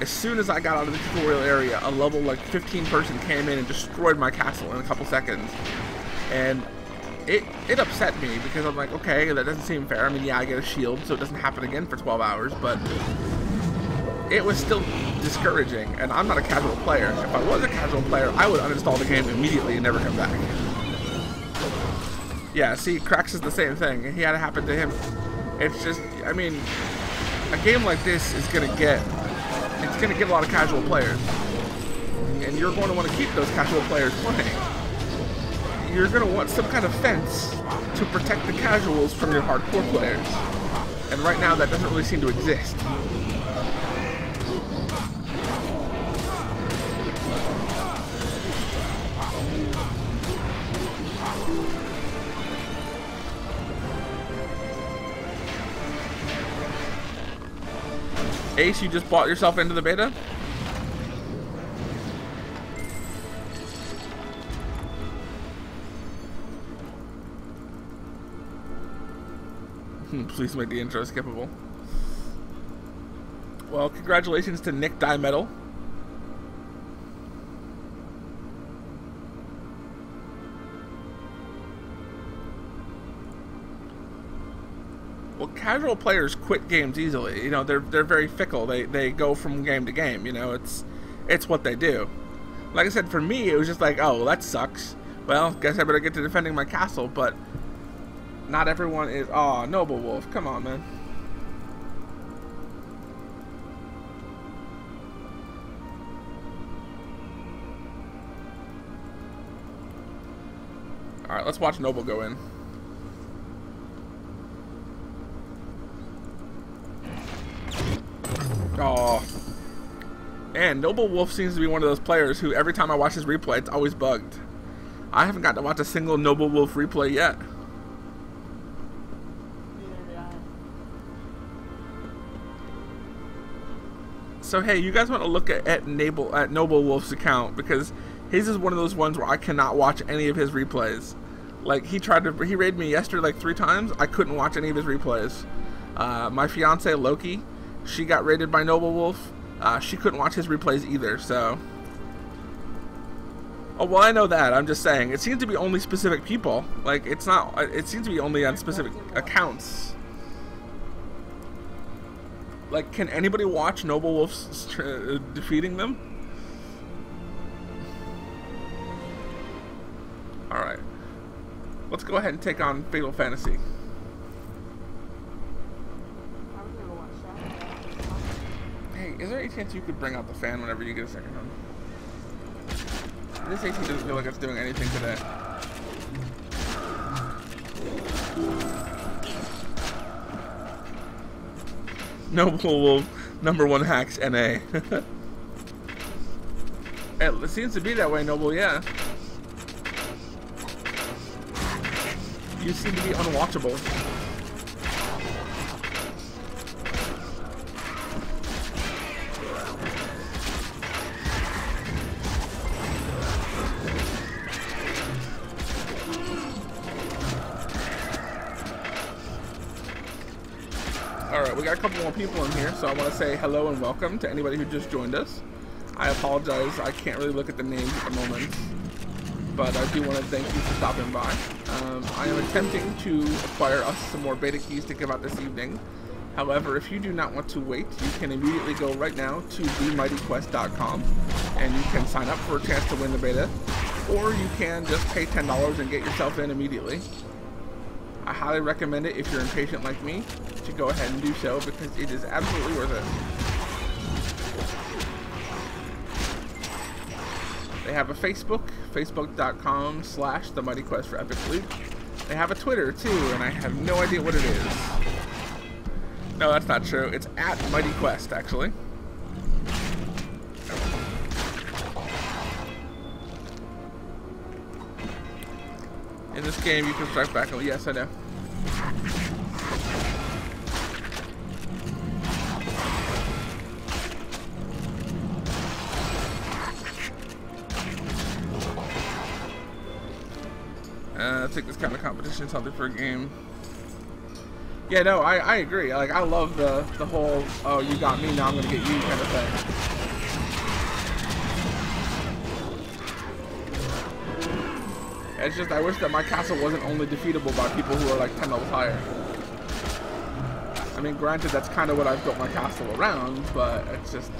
As soon as I got out of the tutorial area, a level like 15 person came in and destroyed my castle in a couple seconds. And it upset me because I'm like, okay, that doesn't seem fair. I mean, yeah, I get a shield, so it doesn't happen again for 12 hours, but it was still discouraging, and I'm not a casual player. If I was a casual player, I would uninstall the game immediately and never come back. Yeah, see, Krax is the same thing. He had it happen to him. It's just, I mean, a game like this is going to get a lot of casual players, and you're going to want to keep those casual players playing. You're going to want some kind of fence to protect the casuals from your hardcore players. And right now, that doesn't really seem to exist. Ace, you just bought yourself into the beta? Please make the intro skippable. Well, congratulations to Nick Dimetal. Well, casual players quit games easily. You know, they're very fickle. They go from game to game. You know, it's what they do. Like I said, for me, it was just like, oh, well, that sucks. Well, guess I better get to defending my castle. But not everyone is. Oh, Noble Wolf, come on, man. All right, let's watch Noble go in. Oh, and Noble Wolf seems to be one of those players who every time I watch his replay, it's always bugged. I haven't gotten to watch a single Noble Wolf replay yet. So hey, you guys want to look at Noble Wolf's account, because his is one of those ones where I cannot watch any of his replays. Like, he raided me yesterday like 3 times. I couldn't watch any of his replays. My fiance Loki, she got raided by Noble Wolf. She couldn't watch his replays either, so. Oh, well, I know that. I'm just saying. It seems to be only specific people. Like, it's not. It seems to be only on specific accounts. Like, can anybody watch Noble Wolf's defeating them? Alright. Let's go ahead and take on Fatal Fantasy. Hey, is there any chance you could bring out the fan whenever you get a second home? This AC doesn't feel like it's doing anything today. Noble Wolf, #1 hacks NA. It seems to be that way, Noble, yeah. You seem to be unwatchable. Alright, we got a couple more people in here, so I want to say hello and welcome to anybody who just joined us. I apologize, I can't really look at the names at the moment, but I do want to thank you for stopping by. I am attempting to acquire us some more beta keys to give out this evening. However, if you do not want to wait, you can immediately go right now to themightyquest.com and you can sign up for a chance to win the beta, or you can just pay $10 and get yourself in immediately. I highly recommend it if you're impatient like me to go ahead and do so, because it is absolutely worth it. They have a Facebook, facebook.com/themightyquest for epic loot. They have a Twitter too, and I have no idea what it is. No, that's not true. It's @MightyQuest, actually. In this game, you can strike back. Oh, yes, I know. I think this kind of competition is healthy for a game. Yeah, no, I agree. Like, I love the whole, oh, you got me, now I'm gonna get you kind of thing. It's just, I wish that my castle wasn't only defeatable by people who are like 10 levels higher. I mean, granted, that's kind of what I've built my castle around, but it's just...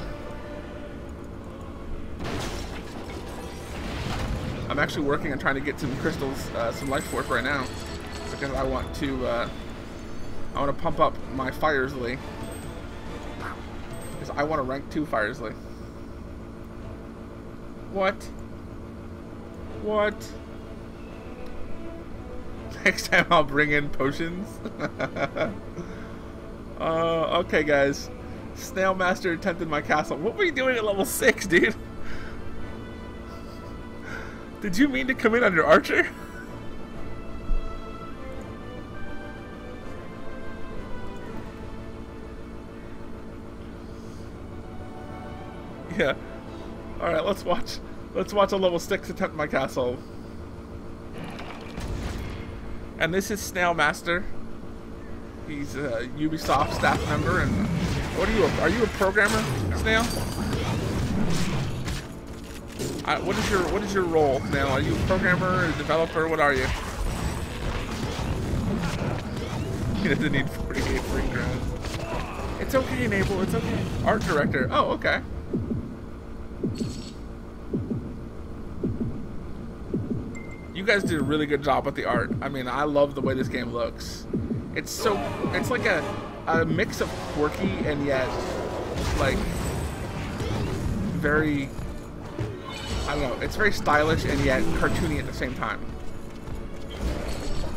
I'm actually working on trying to get some crystals, some life force right now, because I want to pump up my Firesley, because I want to rank 2 Firesley. What? What? Next time I'll bring in potions. Okay, guys. Snail Master attempted my castle. What were you doing at level 6, dude? Did you mean to come in on your archer? Yeah. Alright, let's watch a level 6 attempt my castle. And this is Snail Master. He's a Ubisoft staff member, and what are you a programmer, Snail? What is your role, Snail? Are you a programmer, a developer? What are you? He doesn't need 48 free grand. It's okay, Nabel. It's okay. Art director. Oh, okay. You guys did a really good job with the art. I mean, I love the way this game looks. It's like a mix of quirky and yet like very, I don't know, it's very stylish and yet cartoony at the same time.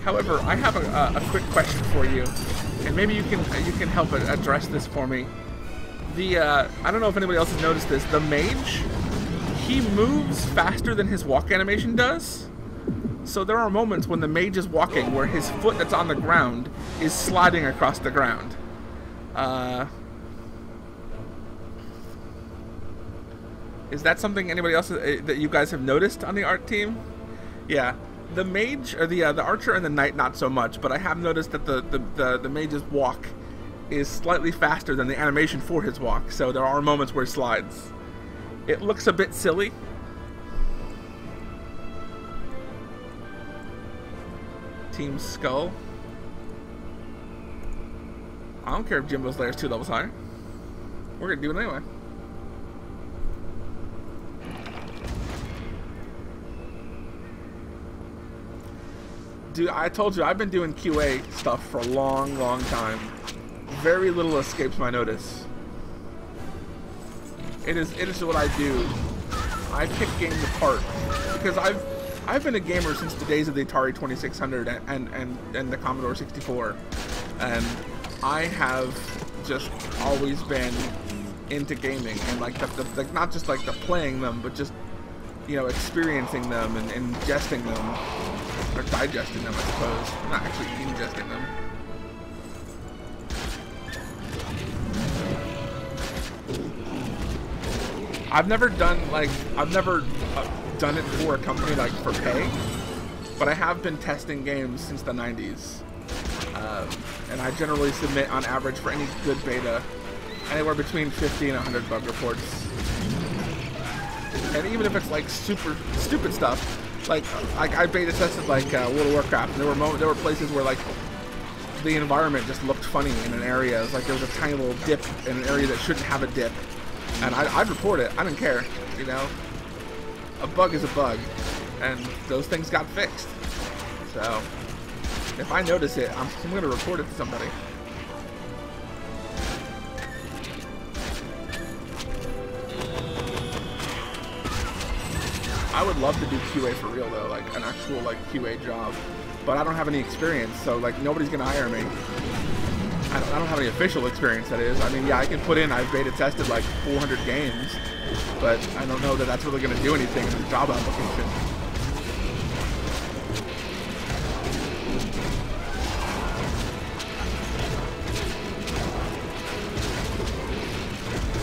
However, I have a quick question for you, and maybe you can help address this for me. I don't know if anybody else has noticed this. The Mage, he moves faster than his walk animation does. So there are moments when the Mage is walking where his foot that's on the ground is sliding across the ground. Is that something anybody else that you guys have noticed on the art team? Yeah, the Mage or the Archer and the Knight not so much, but I have noticed that the Mage's walk is slightly faster than the animation for his walk. So there are moments where he slides. It looks a bit silly. Team Skull. I don't care if Jimbo's Lair is 2 levels higher. We're gonna do it anyway. Dude, I told you, I've been doing QA stuff for a long, long time. Very little escapes my notice. It is what I do. I pick games apart because I've been a gamer since the days of the Atari 2600 and the Commodore 64, and I have just always been into gaming and like not just like the playing them, but just, you know, experiencing them and ingesting them or digesting them, I suppose. Not actually ingesting them. I've never done it for a company, like for pay, but I have been testing games since the 90s, and I generally submit on average for any good beta anywhere between 50 and 100 bug reports. And even if it's like super stupid stuff, like I beta tested like World of Warcraft, and there were places where like the environment just looked funny in an area. It was like there was a tiny little dip in an area that shouldn't have a dip, and I'd report it. I didn't care, you know. A bug is a bug, and those things got fixed. So if I notice it, I'm going to report it to somebody. I would love to do QA for real though, like an actual like QA job, but I don't have any experience, so like nobody's going to hire me. I don't have any official experience, that is. I mean, yeah, I can put in, I've beta tested like 400 games, but I don't know that that's really going to do anything in the job application.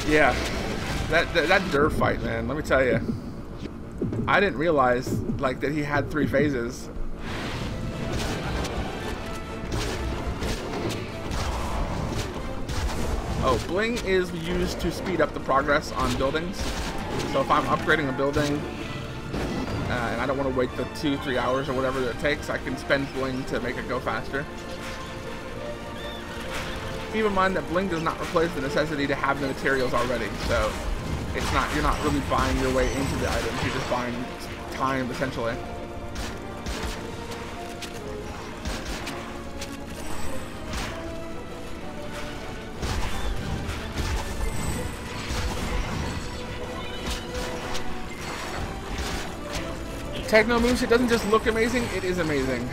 Yeah, that Durr fight, man, let me tell you. I didn't realize like that he had 3 phases. Oh, Bling is used to speed up the progress on buildings. So if I'm upgrading a building and I don't want to wait the 2-3 hours or whatever that it takes, I can spend Bling to make it go faster. Keep in mind that Bling does not replace the necessity to have the materials already, so it's not, you're not really buying your way into the items, you're just buying time essentially. Techno moves, it doesn't just look amazing, it is amazing.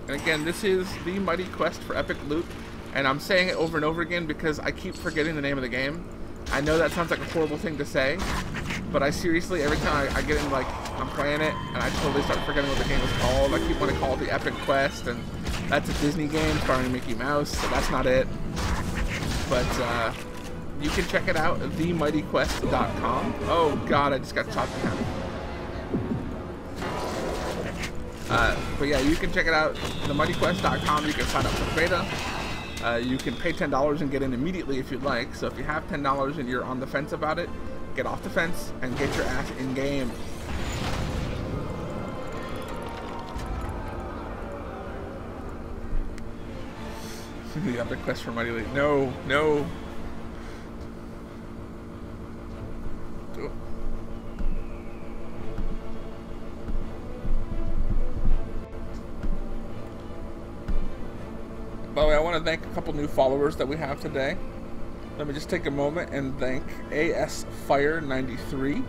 And again, this is the mighty quest for epic loot, and I'm saying it over and over again because I keep forgetting the name of the game. I know that sounds like a horrible thing to say, but I seriously, every time I get in, like, I'm playing it, and I totally start forgetting what the game is called. I keep wanting to call it the Epic Quest, and that's a Disney game starring Mickey Mouse, so that's not it. But, you can check it out at themightyquest.com. Oh god, I just got chopped in half. But yeah, you can check it out, themuddyquest.com. You can sign up for the beta. You can pay $10 and get in immediately if you'd like. So if you have $10 and you're on the fence about it, get off the fence and get your ass in game. The other quest for Muddy League. No, no. Oh. By the way, I want to thank a couple new followers that we have today. Let me just take a moment and thank ASFire93,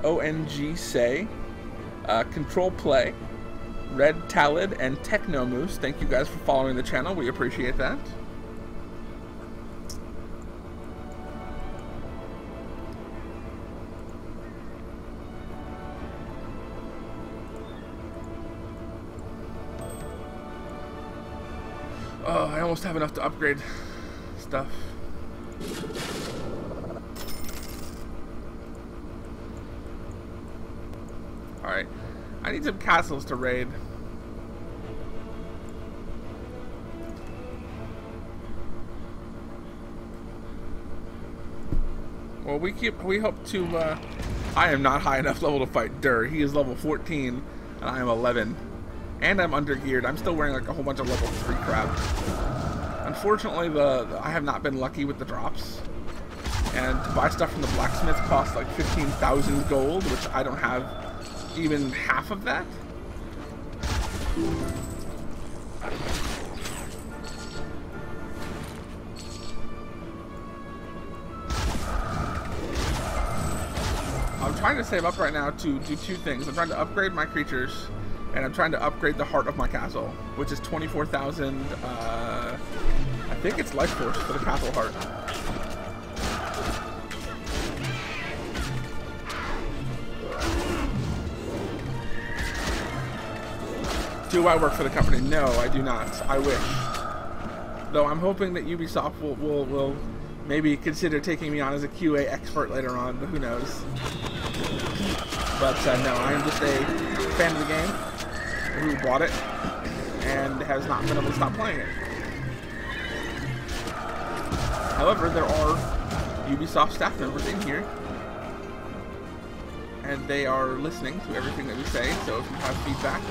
ONG Say, Control Play, Red Talid, and Technomoose. Thank you guys for following the channel. We appreciate that. Oh, I almost have enough to upgrade stuff. Alright. I need some castles to raid. Well, we hope to, I am not high enough level to fight Dur. He is level 14, and I am 11. And I'm undergeared. I'm still wearing like a whole bunch of level 3 crap. Unfortunately, I have not been lucky with the drops. And to buy stuff from the blacksmith costs like 15,000 gold, which I don't have even half of that. I'm trying to save up right now to do two things. I'm trying to upgrade my creatures, and I'm trying to upgrade the heart of my castle, which is 24,000, I think it's life force for the castle heart. Do I work for the company? No, I do not. I wish. Though I'm hoping that Ubisoft will maybe consider taking me on as a QA expert later on, but who knows. But no, I am just a fan of the game who bought it and has not been able to stop playing it. However, there are Ubisoft staff members in here, and they are listening to everything that we say, so if you have feedback,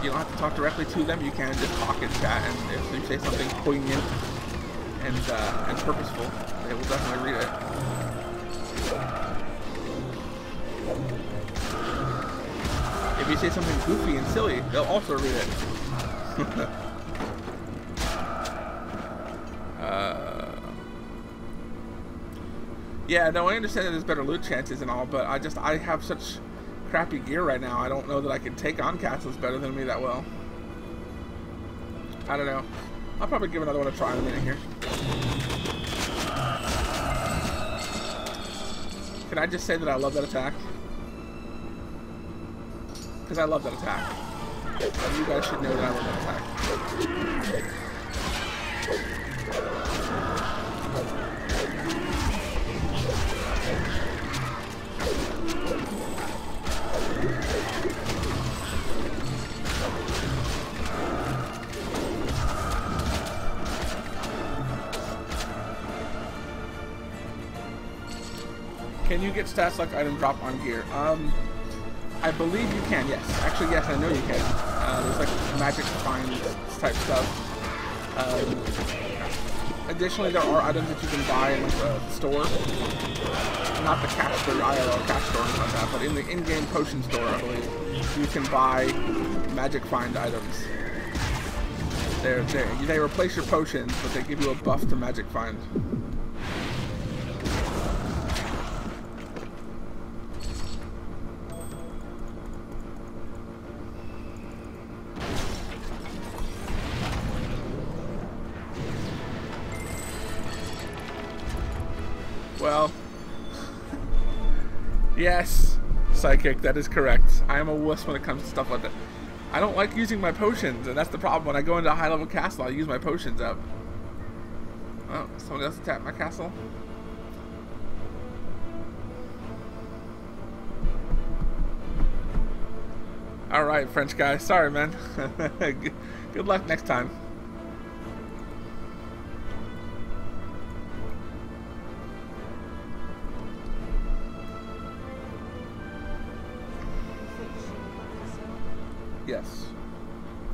you don't have to talk directly to them, you can just talk in chat, and if you say something poignant and purposeful, they will definitely read it. If you say something goofy and silly, they'll also read it. Yeah, no, I understand that there's better loot chances and all, but I have such crappy gear right now, I don't know that I can take on castles better than me that well. I don't know. I'll probably give another one a try in a minute here. Can I just say that I love that attack? Because I love that attack. And you guys should know that I love that attack. Can you get stats like item drop on gear? I believe you can, yes. Actually, yes, I know you can. There's like magic find type stuff. Additionally, there are items that you can buy in like the store. Not the cash store, IRL cash store, like that, but in the in-game potion store, I believe, you can buy magic find items. They replace your potions, but they give you a buff to magic find. Well, yes, Psychic, that is correct. I am a wuss when it comes to stuff like that. I don't like using my potions, and that's the problem. When I go into a high-level castle, I use my potions up. Oh, someone else attacked my castle. Alright, French guy. Sorry, man. Good luck next time. Yes.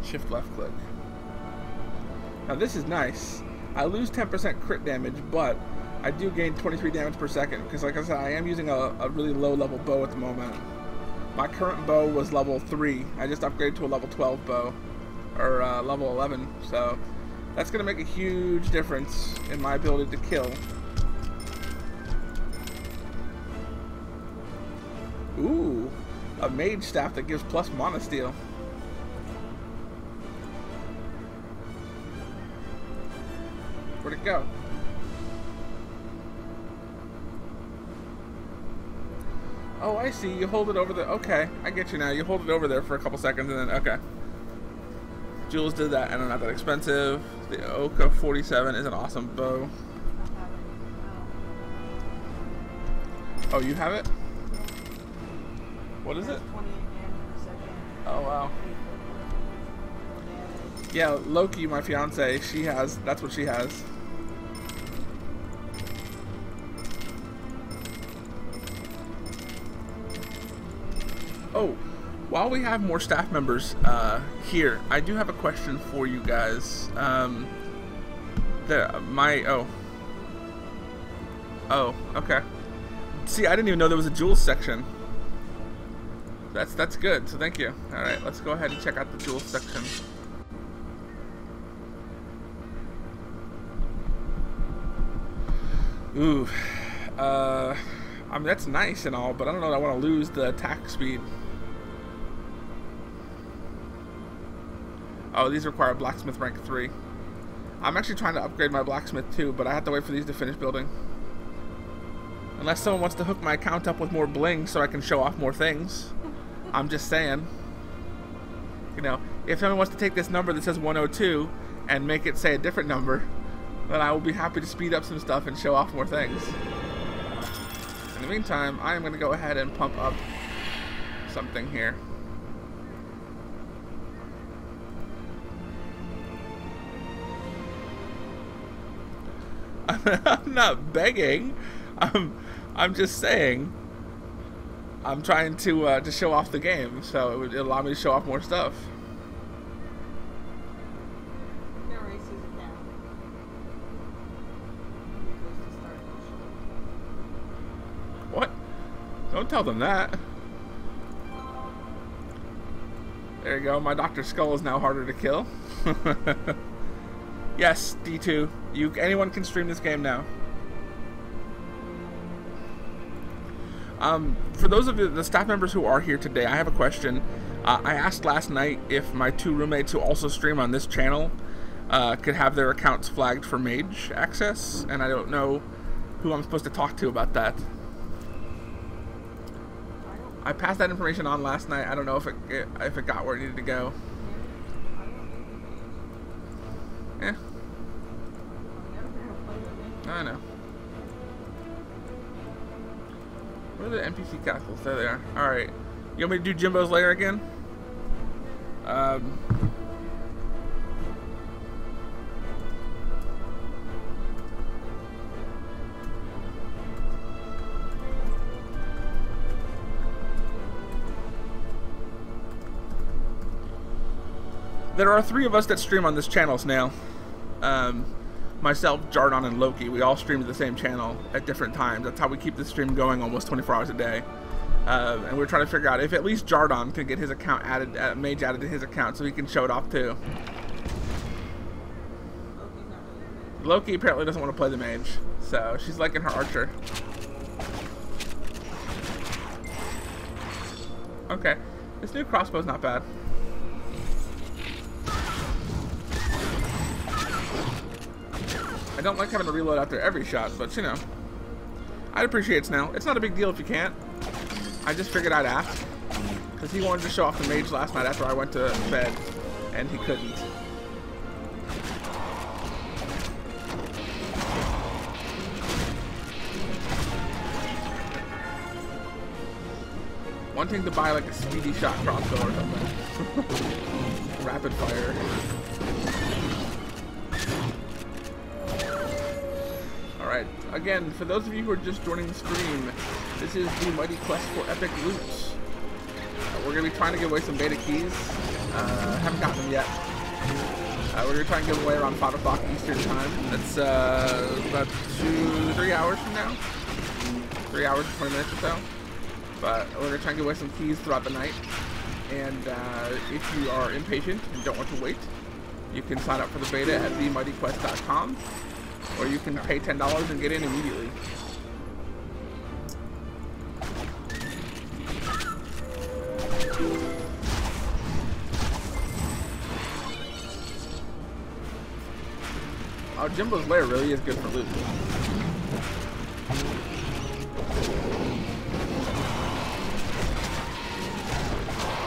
Shift left click. Now this is nice. I lose 10% crit damage, but I do gain 23 damage per second, because like I said, I am using a really low level bow at the moment. My current bow was level 3. I just upgraded to a level 12 bow, or level 11, so that's going to make a huge difference in my ability to kill. Ooh, a mage staff that gives plus mana steal. Where'd it go? Oh, I see. You hold it over the... Okay, I get you now. You hold it over there for a couple seconds and then... Okay. Jules did that, and they're not that expensive. The Oka 47 is an awesome bow. Oh, you have it? What is it? Oh, wow. Yeah, Loki, my fiance, she has... That's what she has. Oh, while we have more staff members here, I do have a question for you guys. Oh, okay. See, I didn't even know there was a jewels section. That's good. So thank you. All right, let's go ahead and check out the jewels section. Ooh, I mean that's nice and all, but I don't know that I want to lose the attack speed. Oh, these require blacksmith rank 3. I'm actually trying to upgrade my blacksmith too, but I have to wait for these to finish building. Unless someone wants to hook my account up with more bling so I can show off more things. I'm just saying. You know, if someone wants to take this number that says 102 and make it say a different number, then I will be happy to speed up some stuff and show off more things. In the meantime, I am going to go ahead and pump up something here. I'm not begging. I'm just saying. I'm trying to show off the game, so it would allow me to show off more stuff. What? Don't tell them that. There you go. My Dr. Skull is now harder to kill. Yes, D2. Anyone can stream this game now. For those of you, the staff members who are here today, I have a question. I asked last night if my 2 roommates who also stream on this channel could have their accounts flagged for Mage access, and I don't know who I'm supposed to talk to about that. I passed that information on last night. I don't know if it got where it needed to go. Yeah. I know. Where are the NPC castles? There they are. Alright. You want me to do Jimbo's lair again? There are 3 of us that stream on this channel, Snail. Myself, Jardon, and Loki. We all stream to the same channel at different times. That's how we keep the stream going almost 24 hours a day. And we're trying to figure out if at least Jardon can get his account added, Mage added to his account so he can show it off too. Loki apparently doesn't want to play the Mage, so she's liking her archer. Okay, this new crossbow's not bad. I don't like having to reload after every shot, but you know, I'd appreciate it now. It's not a big deal if you can't. I just figured I'd ask, because he wanted to show off the Mage last night after I went to bed, and he couldn't. wanting to buy like a speedy shot crossbow or something. Rapid fire. Alright, again, for those of you who are just joining the stream, this is the Mighty Quest for Epic Loot. We're going to be trying to give away some beta keys. Haven't gotten them yet. We're going to try and give away around 5 o'clock Eastern time. That's about 3 hours from now. 3 hours and 20 minutes or so. But we're going to try and give away some keys throughout the night. And if you are impatient and don't want to wait, you can sign up for the beta at themightyquest.com, or you can pay $10 and get in immediately. Oh, Jimbo's Lair really is good for loot.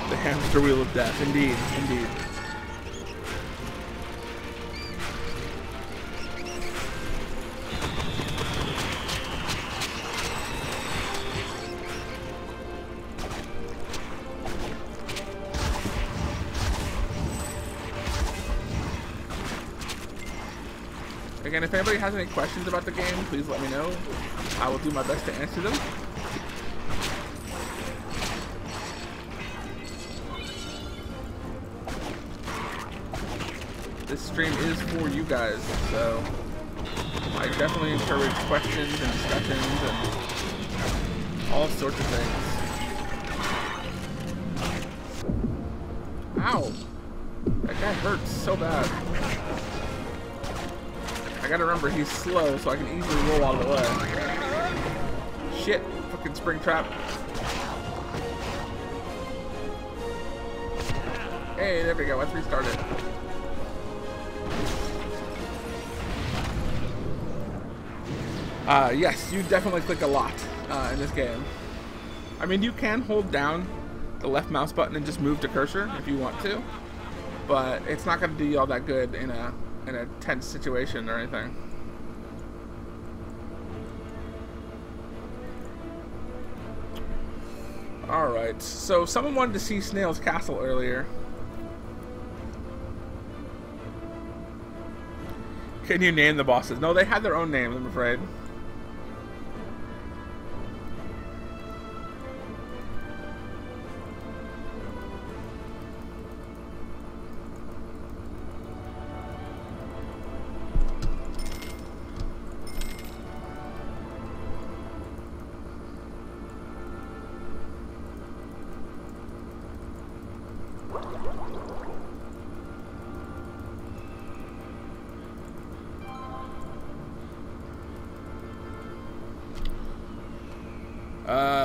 The hamster wheel of death, indeed, indeed. Again, if anybody has any questions about the game, please let me know. I will do my best to answer them. This stream is for you guys, so I definitely encourage questions and discussions and all sorts of things. Ow! That guy hurts so bad. I gotta remember he's slow, so I can easily roll out of the way. Shit! Fucking spring trap. Hey, there we go. Let's restart it. Yes, you definitely click a lot in this game. I mean, you can hold down the left mouse button and just move the cursor if you want to, but it's not going to do you all that good in a tense situation or anything. Alright, so someone wanted to see Snail's Castle earlier. Can you name the bosses? No, they had their own names, I'm afraid.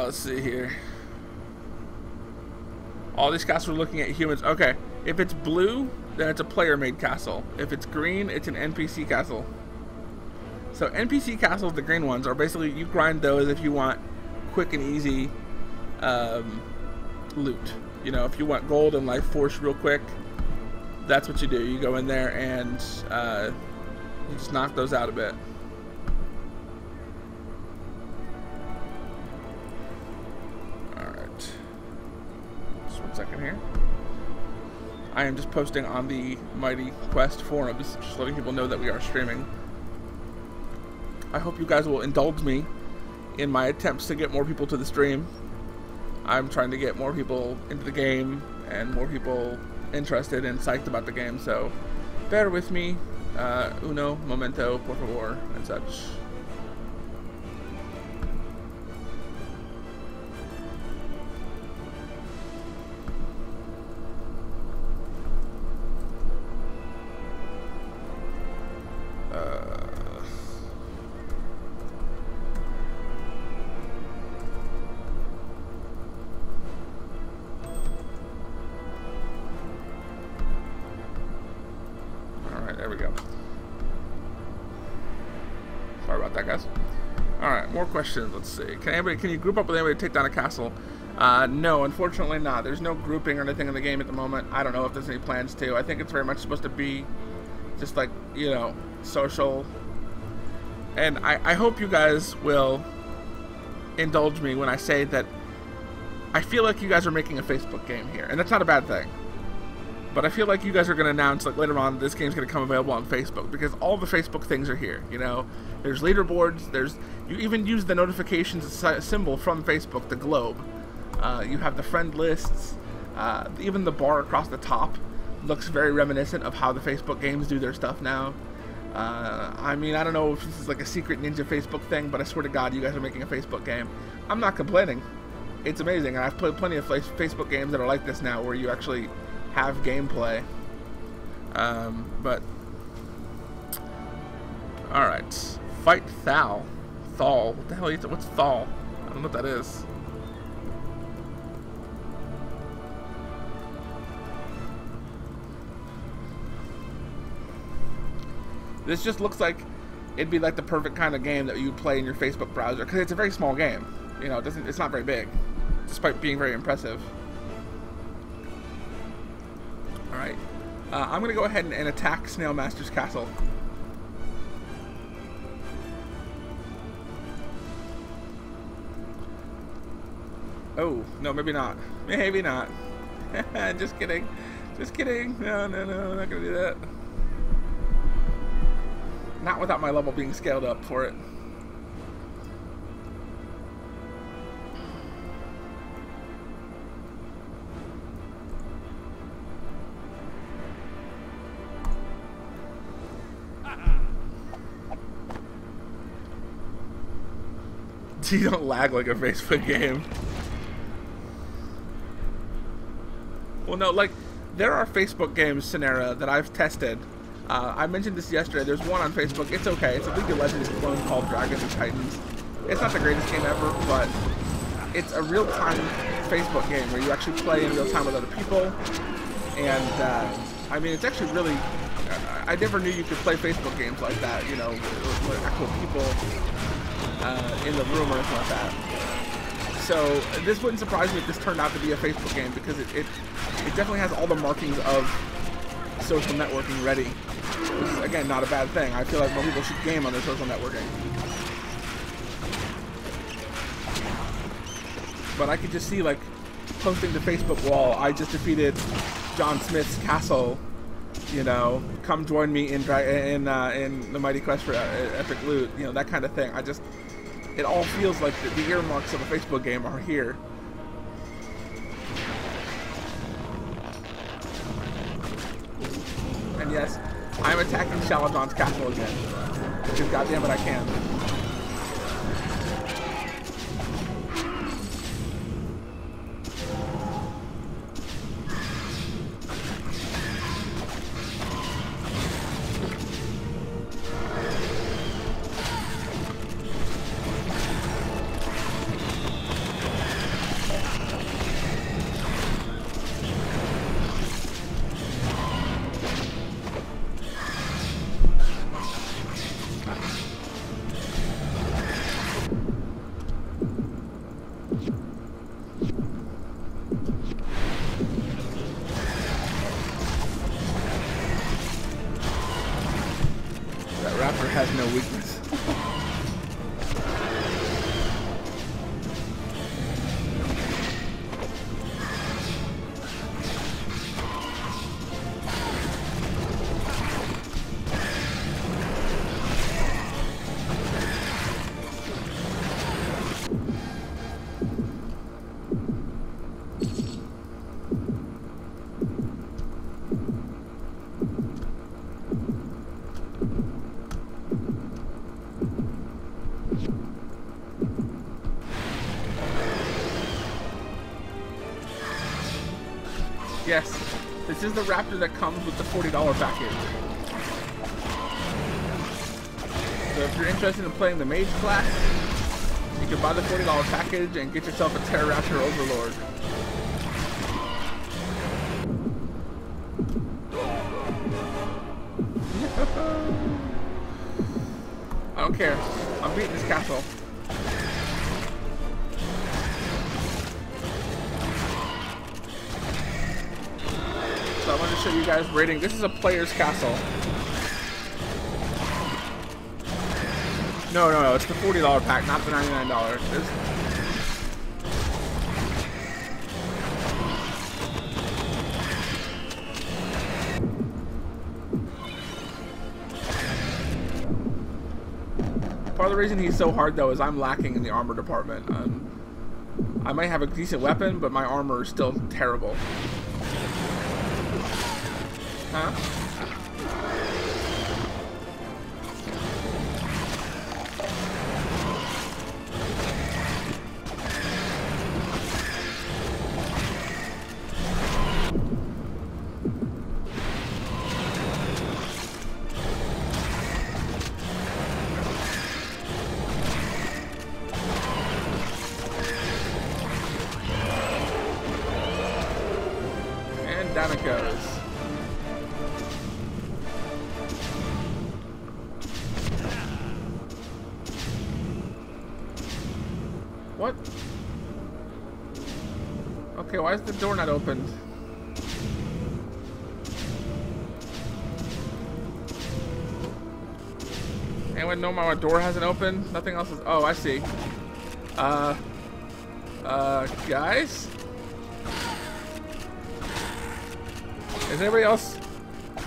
Let's see here. All these castles are looking at humans. Okay, if it's blue, then it's a player-made castle. If it's green, it's an NPC castle. So NPC castles, the green ones, are basically, you grind those if you want quick and easy loot. You know, if you want gold and life force real quick, that's what you do. You go in there and you just knock those out a bit. Second here. I am just posting on the Mighty Quest forums, just letting people know that we are streaming. I hope you guys will indulge me in my attempts to get more people to the stream. I'm trying to get more people into the game and more people interested and psyched about the game, so bear with me. Uno momento, por favor, and such. Questions. Let's see. Can you group up with anybody to take down a castle? No, unfortunately not. There's no grouping or anything in the game at the moment. I don't know if there's any plans to. I think it's very much supposed to be just like, you know, social. And I hope you guys will indulge me when I say that I feel like you guys are making a Facebook game here, and that's not a bad thing. But I feel like you guys are going to announce, like, later on, this game's going to come available on Facebook, because all the Facebook things are here, you know? There's leaderboards, you even use the notifications symbol from Facebook, the globe. You have the friend lists, even the bar across the top looks very reminiscent of how the Facebook games do their stuff now. I mean, I don't know if this is like a secret ninja Facebook thing, but I swear to God, you guys are making a Facebook game. I'm not complaining. It's amazing, and I've played plenty of Facebook games that are like this now, where you actually have gameplay. But all right, fight Thal. What the hell is it? What's Thal? I don't know what that is. This just looks like it'd be like the perfect kind of game that you'd play in your Facebook browser, because it's a very small game. You know, it's not very big, despite being very impressive. All right, I'm gonna go ahead and attack Snail Master's castle. Oh no, maybe not. Maybe not. Just kidding. Just kidding. No, I'm not gonna do that. Not without my level being scaled up for it. You don't lag like a Facebook game. Well, no, like, there are Facebook games, Sonera, that I've tested. I mentioned this yesterday. There's one on Facebook. It's okay. It's a League of Legends clone called Dragons and Titans. It's not the greatest game ever, but it's a real-time Facebook game where you actually play in real time with other people. And, I mean, it's actually really... I never knew you could play Facebook games like that, you know, with actual people in the room or anything like that. So this wouldn't surprise me if this turned out to be a Facebook game, because it definitely has all the markings of social networking ready, which is, again, not a bad thing. I feel like more people should game on their social networking. But I could just see, like, posting to Facebook wall, I just defeated John Smith's castle, you know, come join me in the Mighty Quest for Epic Loot, you know, that kind of thing. It all feels like the earmarks of a Facebook game are here. And yes, I'm attacking Shalodon's castle again, because goddammit I can. Has no weakness. Yes, this is the Raptor that comes with the $40 package. So if you're interested in playing the Mage class, you can buy the $40 package and get yourself a Pterodactyl Overlord. I don't care. I'm beating this castle. So I wanted to show you guys rating. This is a player's castle. No, it's the $40 pack, not the $99. Part of the reason he's so hard, though, is I'm lacking in the armor department. I might have a decent weapon, but my armor is still terrible. Huh? Down it goes. What? Okay, why is the door not opened? Anyone know why my door hasn't opened? Nothing else is. Oh, I see. Guys? Is anybody else?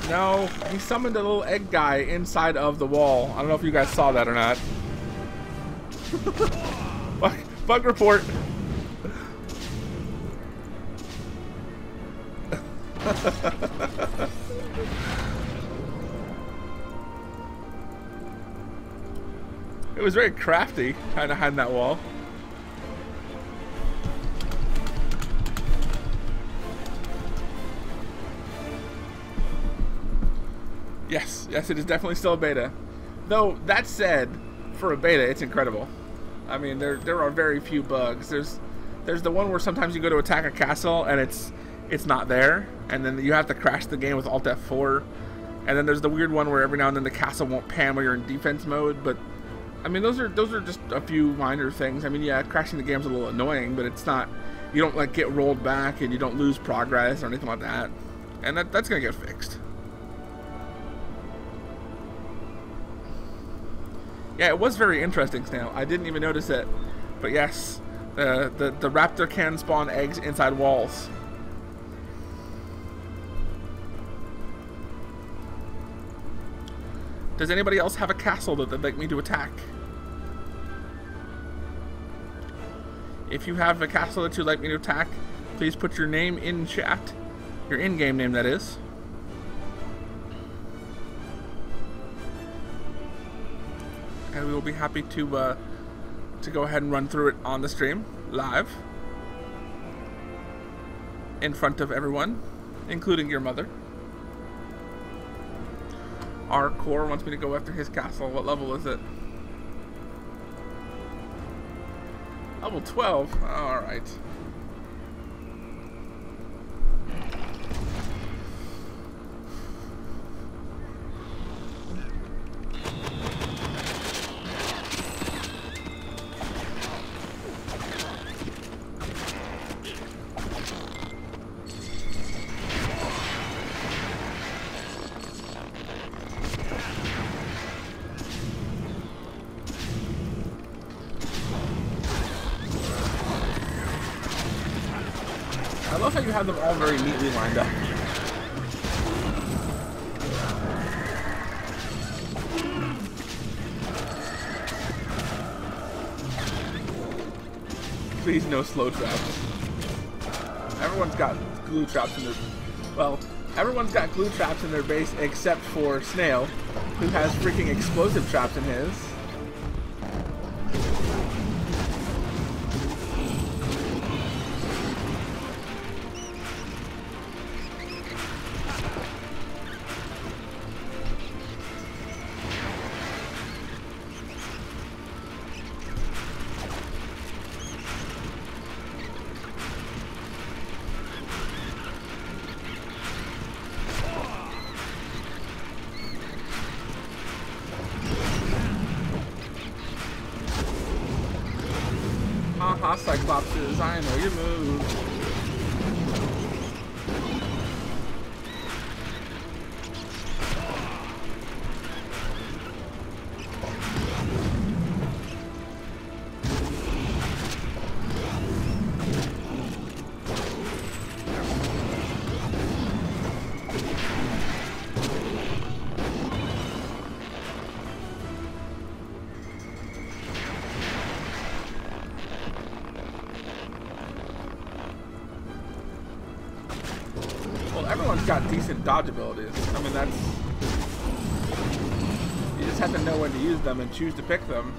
No, he summoned a little egg guy inside of the wall. I don't know if you guys saw that or not. Bug report. It was very crafty, trying to hide in that wall. Yes, it is definitely still a beta. Though, that said, for a beta, it's incredible. I mean, there are very few bugs. There's the one where sometimes you go to attack a castle and it's not there, and then you have to crash the game with Alt F4. And then there's the weird one where every now and then the castle won't pan when you're in defense mode. But I mean, those are just a few minor things. I mean, yeah, crashing the game's a little annoying, but it's not. You don't like get rolled back and you don't lose progress or anything like that. And that's gonna get fixed. Yeah, it was very interesting, Snail. I didn't even notice it. But yes, the raptor can spawn eggs inside walls. Does anybody else have a castle that they'd like me to attack? If you have a castle that you'd like me to attack, please put your name in chat. Your in-game name, that is. And we will be happy to go ahead and run through it on the stream, live, in front of everyone, including your mother. Our core wants me to go after his castle. What level is it? Level 12. All right. I love how you have them all very neatly lined up. Please, no slow traps. Everyone's got glue traps in their... Well, everyone's got glue traps in their base except for Snail, who has freaking explosive traps in his. Haha, Cyclopses, I know your move. he's got decent dodge abilities. I mean, that's... You just have to know when to use them and choose to pick them.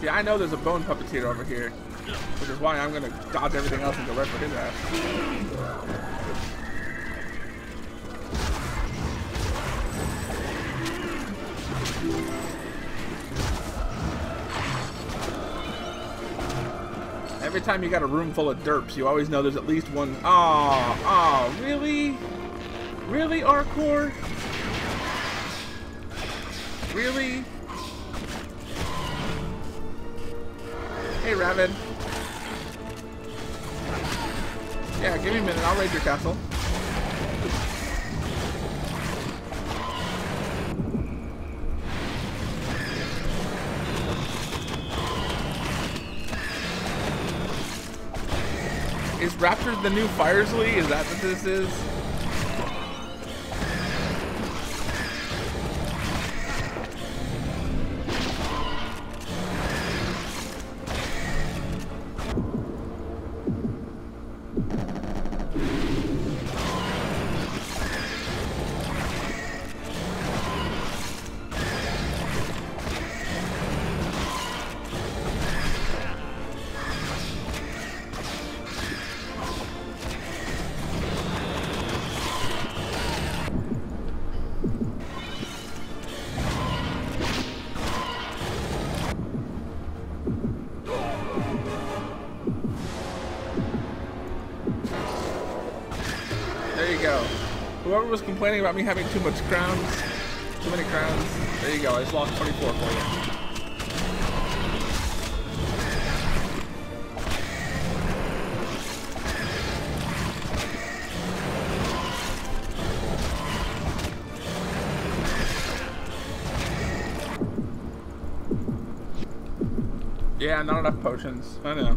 See, I know there's a bone puppeteer over here, which is why I'm gonna dodge everything else and go right for his ass. Every time you got a room full of derps, you always know there's at least one. Oh, really? Really, Arcor? Really? Hey, Raven. Yeah, give me a minute. I'll raid your castle. Is Raptors the new Firesley? Is that what this is? There you go. Whoever was complaining about me having too much crowns, too many crowns, there you go. I just lost 24 for you. Yeah, not enough potions. I know.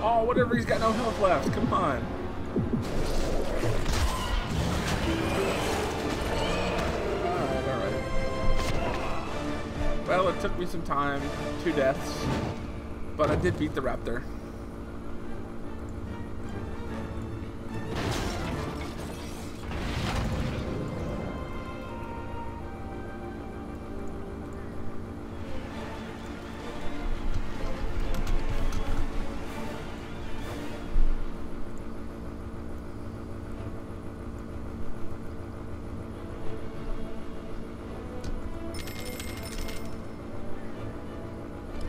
Oh, whatever, he's got no health left. Come on. Alright. Well, it took me some time. 2 deaths. But I did beat the raptor.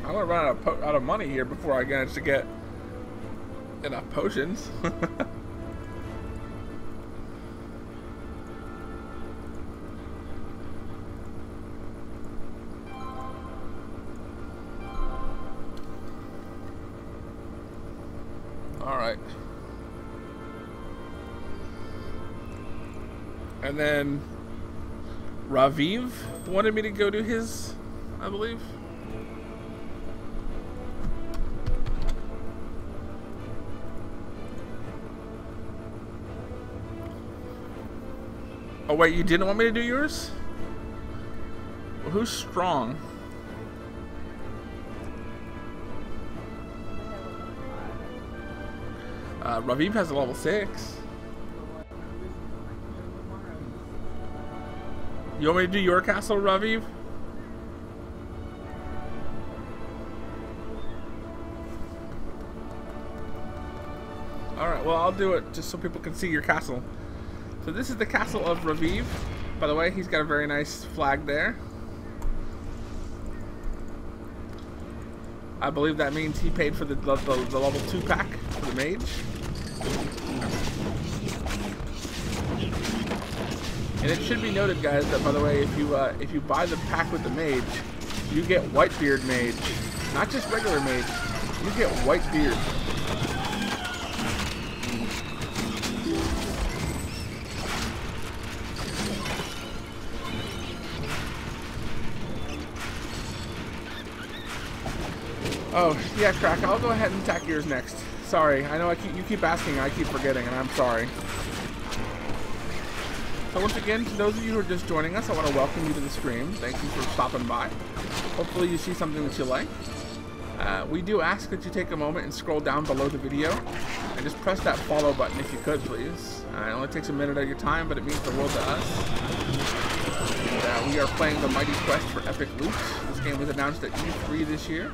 I'm gonna run out of money here before I manage to get enough potions. Alright. And then Raviv wanted me to go to his, I believe. Oh wait, you didn't want me to do yours? Well, who's strong? Raviv has a level 6. You want me to do your castle, Raviv? Alright, well I'll do it just so people can see your castle. So this is the castle of Raviv. By the way, he's got a very nice flag there. I believe that means he paid for the level 2 pack for the mage. And it should be noted, guys, that by the way, if you buy the pack with the mage, you get Whitebeard mage, not just regular mage. You get Whitebeard. Oh, yeah, Crack, I'll go ahead and attack yours next. Sorry, I know you keep asking, I keep forgetting, and I'm sorry. So once again, to those of you who are just joining us, I want to welcome you to the stream. Thank you for stopping by. Hopefully you see something that you like. We do ask that you take a moment and scroll down below the video and just press that follow button if you could, please. It only takes a minute of your time, but it means the world to us. And, we are playing the Mighty Quest for Epic Loot. This game was announced at E3 this year.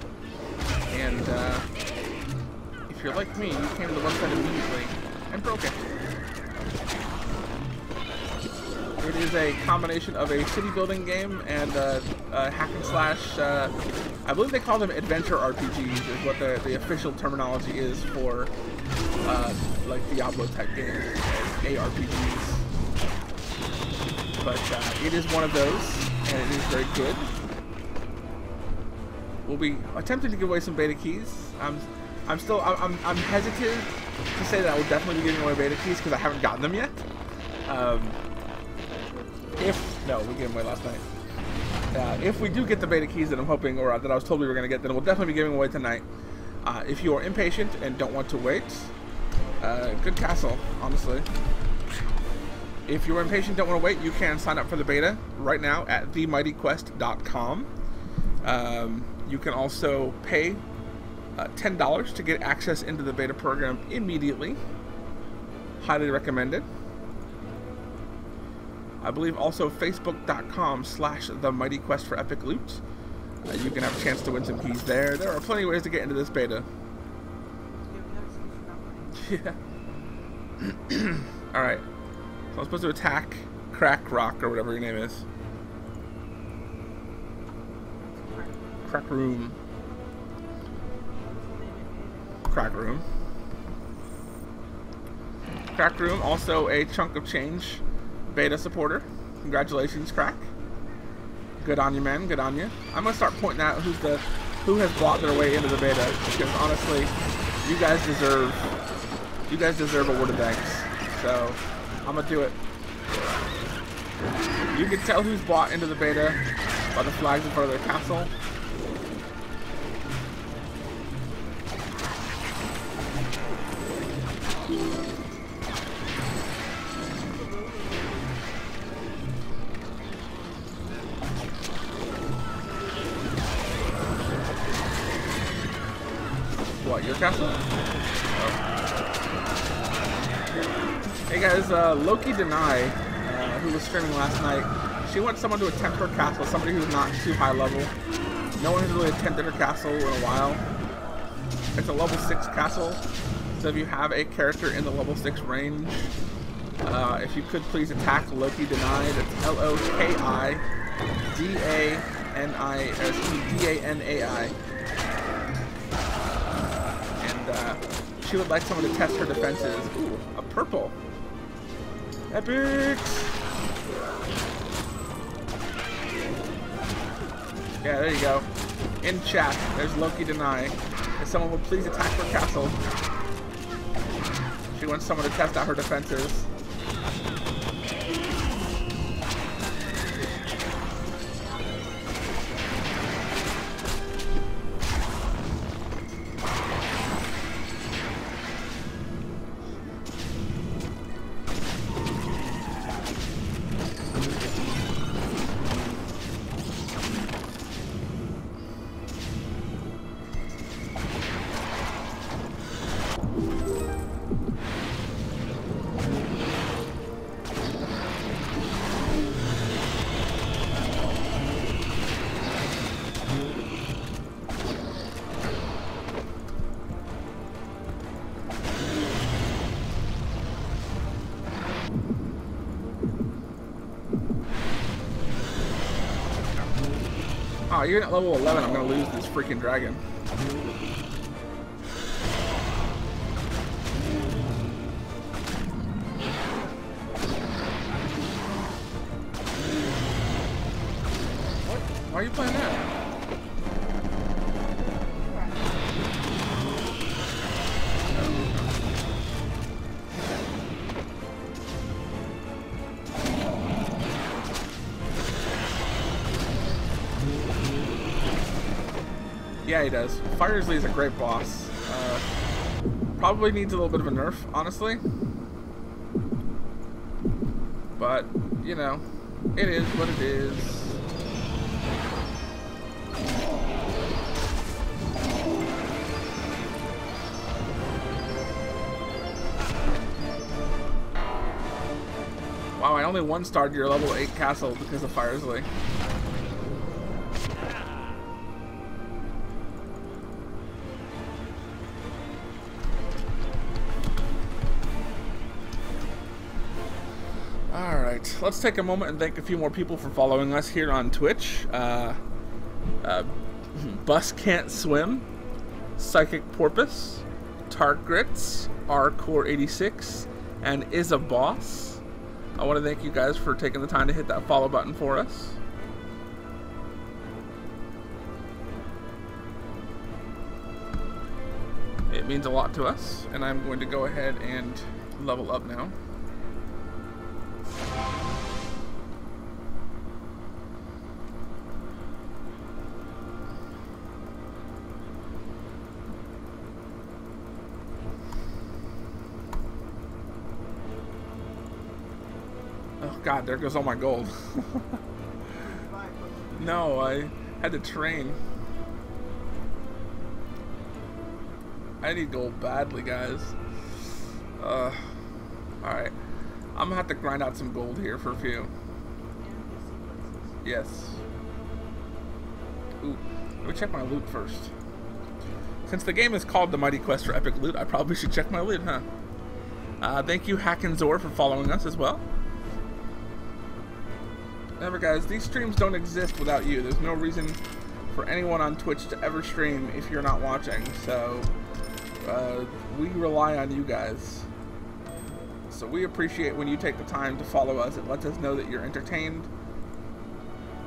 And if you're like me, you came to the website immediately and broke it. It is a combination of a city building game and a hack and slash. I believe they call them adventure RPGs, is what the official terminology is for like Diablo type games, ARPGs. But it is one of those, and it is very good. We'll be attempting to give away some beta keys. I'm hesitant to say that I will definitely be giving away beta keys because I haven't gotten them yet. No, we gave them away last night. If we do get the beta keys that I'm hoping, or that I was told we were going to get, then we'll definitely be giving away tonight. If you are impatient and don't want to wait, good castle, honestly. If you're impatient and don't want to wait, you can sign up for the beta right now at themightyquest.com. You can also pay $10 to get access into the beta program immediately. Highly recommended. I believe also facebook.com/themightyquestforepic-loot. You can have a chance to win some keys there. There are plenty of ways to get into this beta. Yeah. Alright. So I'm supposed to attack Crack Rock, or whatever your name is. Crack Room. Crack Room. Crack Room, also a chunk of change beta supporter. Congratulations, Crack. Good on you, man. Good on you. I'm gonna start pointing out who has bought their way into the beta, because honestly, you guys deserve a word of thanks. So I'm gonna do it. You can tell who's bought into the beta by the flags in front of their castle. What, your castle? Oh. Hey guys, Loki Deny, who was streaming last night, she wants someone to attempt her castle, somebody who's not too high level. No one has really attempted her castle in a while. It's a level 6 castle, so if you have a character in the level 6 range, if you could please attack Loki Deny. That's Lokidanai. She would like someone to test her defenses. Ooh, a purple. Epic! Yeah, there you go. In chat, there's Loki Deny. If someone would please attack her castle. She wants someone to test out her defenses. Oh, you're at level 11, I'm gonna lose this freaking dragon. What? Why are you playing that? Yeah, he does. Firesley is a great boss. Probably needs a little bit of a nerf, honestly. But you know, it is what it is. Wow, I only one-starred your level 8 castle because of Firesley. Alright, let's take a moment and thank a few more people for following us here on Twitch. Bus Can't Swim, Psychic Porpoise, Targrits, R-Core86, and Is a Boss. I want to thank you guys for taking the time to hit that follow button for us. It means a lot to us, and I'm going to go ahead and level up now. Oh god, there goes all my gold. No, I had to train. I need gold badly, guys. Alright. I'm gonna have to grind out some gold here for a few. Yes. Ooh, let me check my loot first. Since the game is called The Mighty Quest for Epic Loot, I probably should check my loot, huh? Thank you, Hack and Zor, for following us as well. Remember, guys, these streams don't exist without you. There's no reason for anyone on Twitch to ever stream if you're not watching, so we rely on you guys. So we appreciate when you take the time to follow us. It lets us know that you're entertained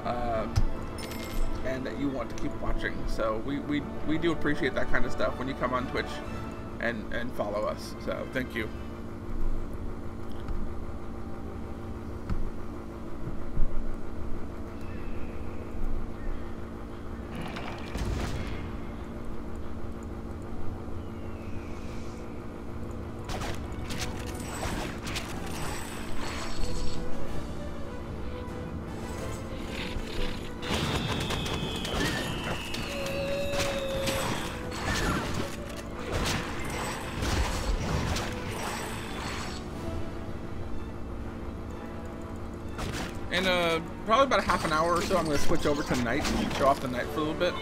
and that you want to keep watching. So we do appreciate that kind of stuff when you come on Twitch and follow us. So thank you. In probably about a half an hour or so, I'm going to switch over to night and show off the night for a little bit.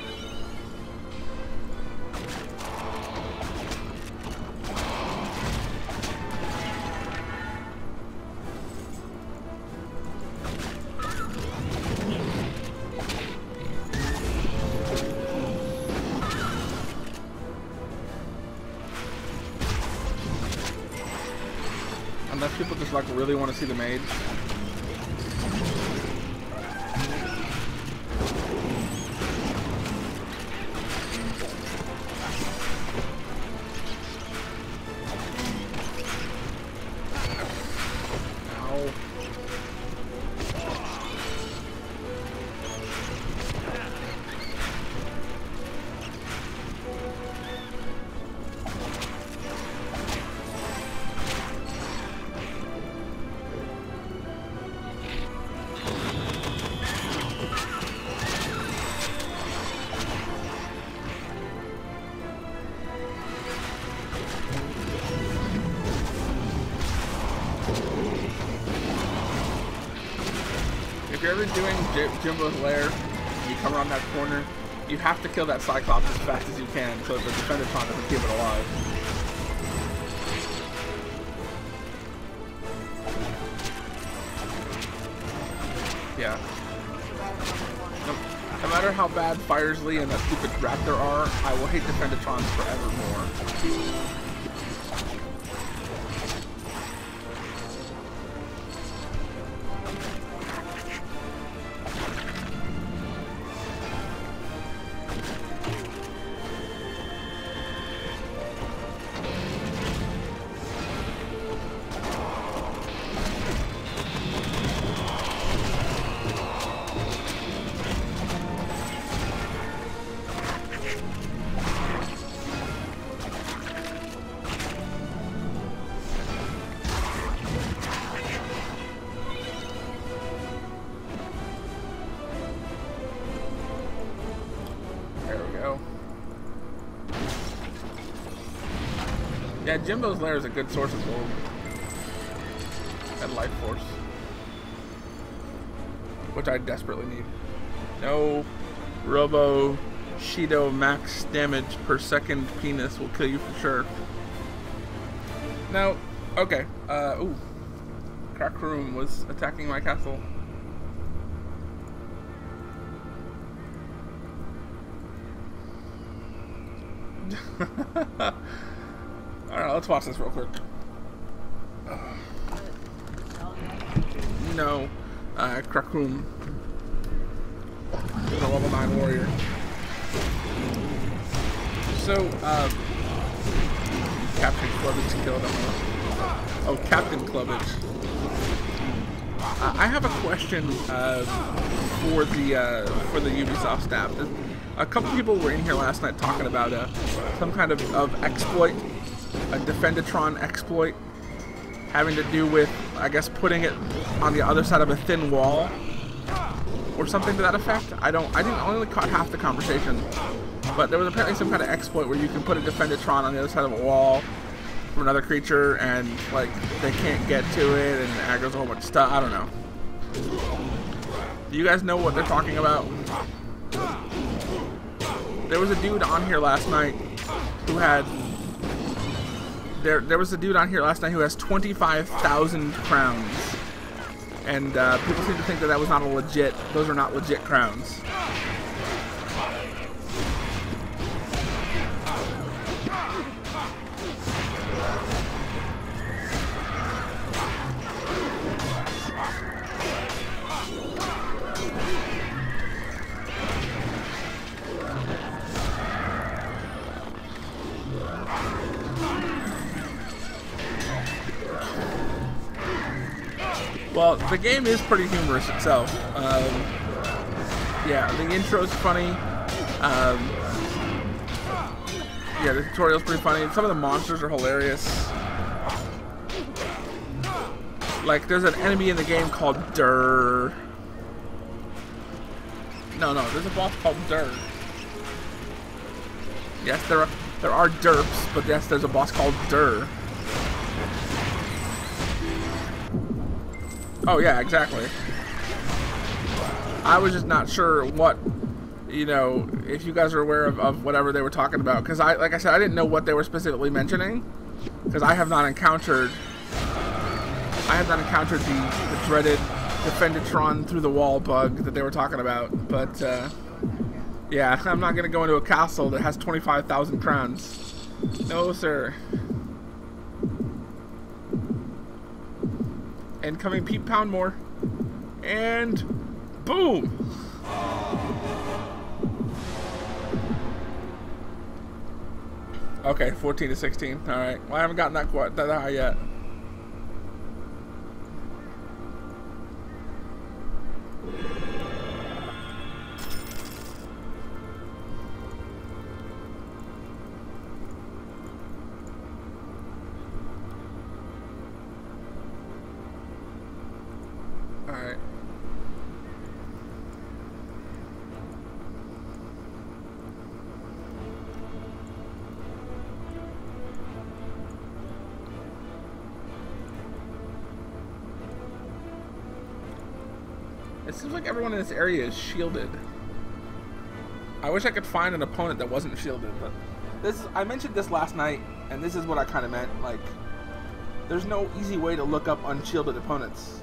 Unless people just like really want to see the Mage. If you're ever doing Jimbo's Lair, and you come around that corner, you have to kill that Cyclops as fast as you can so that the Defendertron doesn't keep it alive. Yeah. No matter how bad Firesley and that stupid Raptor are, I will hate Defendertrons forevermore. There we go. Yeah, Jimbo's Lair is a good source of gold. And life force. Which I desperately need. No. Robo Shido max damage per second penis will kill you for sure. No. Okay. Ooh. Crack Room was attacking my castle. Alright, let's watch this real quick. No. Crack Room. He's a level 9 warrior. So, Captain Clubbage killed him. Oh, Captain Clubbage. I have a question for the Ubisoft staff. A couple people were in here last night talking about some kind of exploit, a Defendatron exploit, having to do with, I guess, putting it on the other side of a thin wall, or something to that effect. I only caught half the conversation, but there was apparently some kind of exploit where you can put a Defendatron on the other side of a wall from another creature, and like they can't get to it, and it aggroes a whole bunch of stuff. I don't know. Do you guys know what they're talking about? There was a dude on here last night who had there was a dude on here last night who has 25,000 crowns, and people seem to think that that was not a legit. Those are not legit crowns. Well, the game is pretty humorous itself. Yeah, the intro's funny. Yeah, the tutorial's pretty funny. Some of the monsters are hilarious. Like, there's an enemy in the game called Durr. No, there's a boss called Durr. Yes, there are derps, but yes, there's a boss called Durr. Oh yeah, exactly. I was just not sure what, if you guys are aware of whatever they were talking about, because like I said, I didn't know what they were specifically mentioning, because I have not encountered the dreaded Defendatron through the wall bug that they were talking about. But yeah, I'm not gonna go into a castle that has 25,000 crowns. No, sir. Incoming Pete Poundmore. And boom! Okay, 14 to 16. Alright. Well, I haven't gotten that high yet. Alright. It seems like everyone in this area is shielded. I wish I could find an opponent that wasn't shielded, but I mentioned this last night, and this is what I kind of meant. Like, there's no easy way to look up unshielded opponents.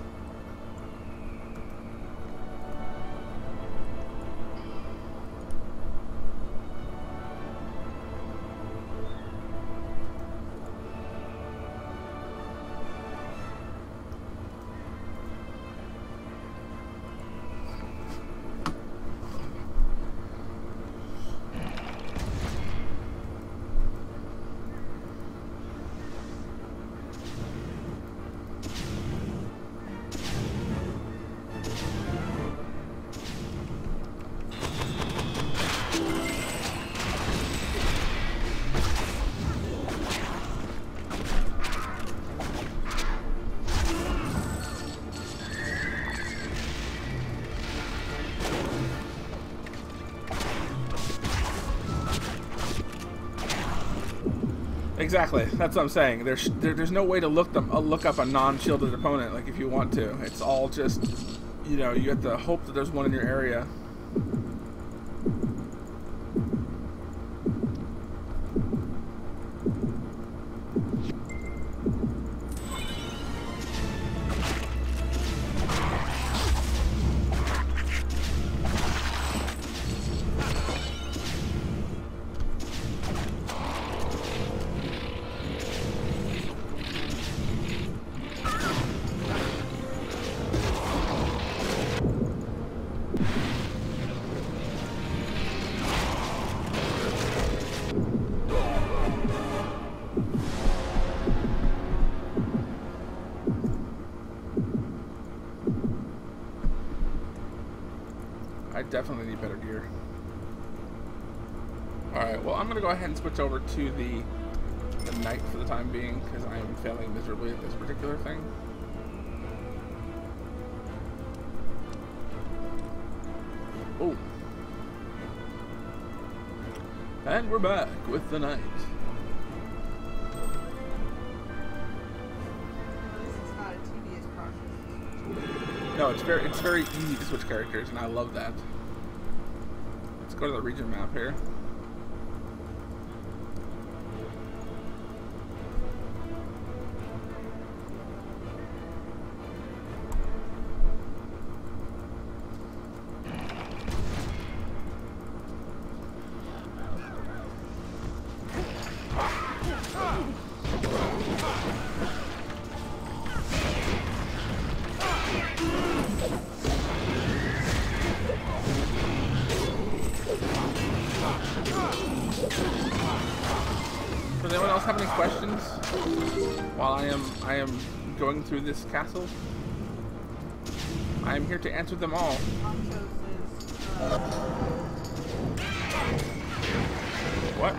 Exactly. That's what I'm saying. There's no way to look up a non-shielded opponent. Like if you want to, it's all just, you know, you have to hope that there's one in your area. I definitely need better gear. Alright, well I'm going to go ahead and switch over to the knight for the time being, because I am failing miserably at this particular thing. Oh. And we're back with the knight. This is not a tedious process. No, it's very easy to switch characters, and I love that. Let's go to the region map here. Does anyone else have any questions while I am going through this castle? I am here to answer them all. What?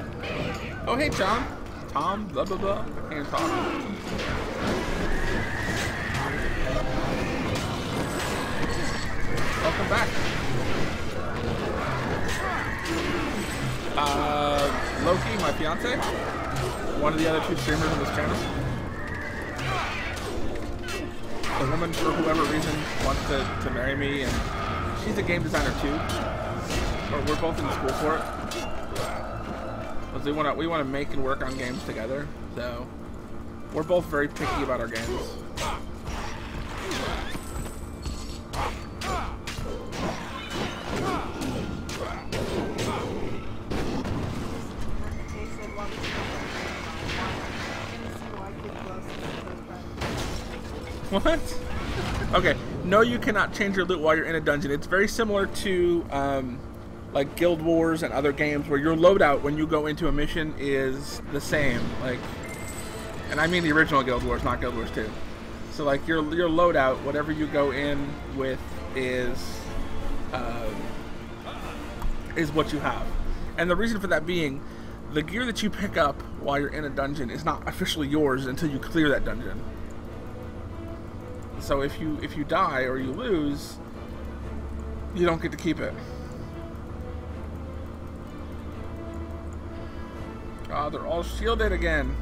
Oh hey Tom. Tom, blah blah blah. I can't talk. Welcome back. Loki, my fiance, one of the other two streamers on this channel. The woman, for whoever reason, wants to marry me, and she's a game designer too. We're both in school for it. Because we want to make and work on games together. So we're both very picky about our games. What? Okay, no, you cannot change your loot while you're in a dungeon. It's very similar to like Guild Wars and other games where your loadout when you go into a mission is the same. Like, and I mean the original Guild Wars, not Guild Wars 2. So like your loadout, whatever you go in with is what you have. And the reason for that being, the gear that you pick up while you're in a dungeon is not officially yours until you clear that dungeon. So if you die or you lose, you don't get to keep it. Oh, they're all shielded again.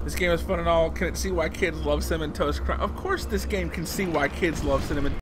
This game is fun and all. Can it see why kids love Cinnamon Toast Crunch? Of course this game can see why kids love Cinnamon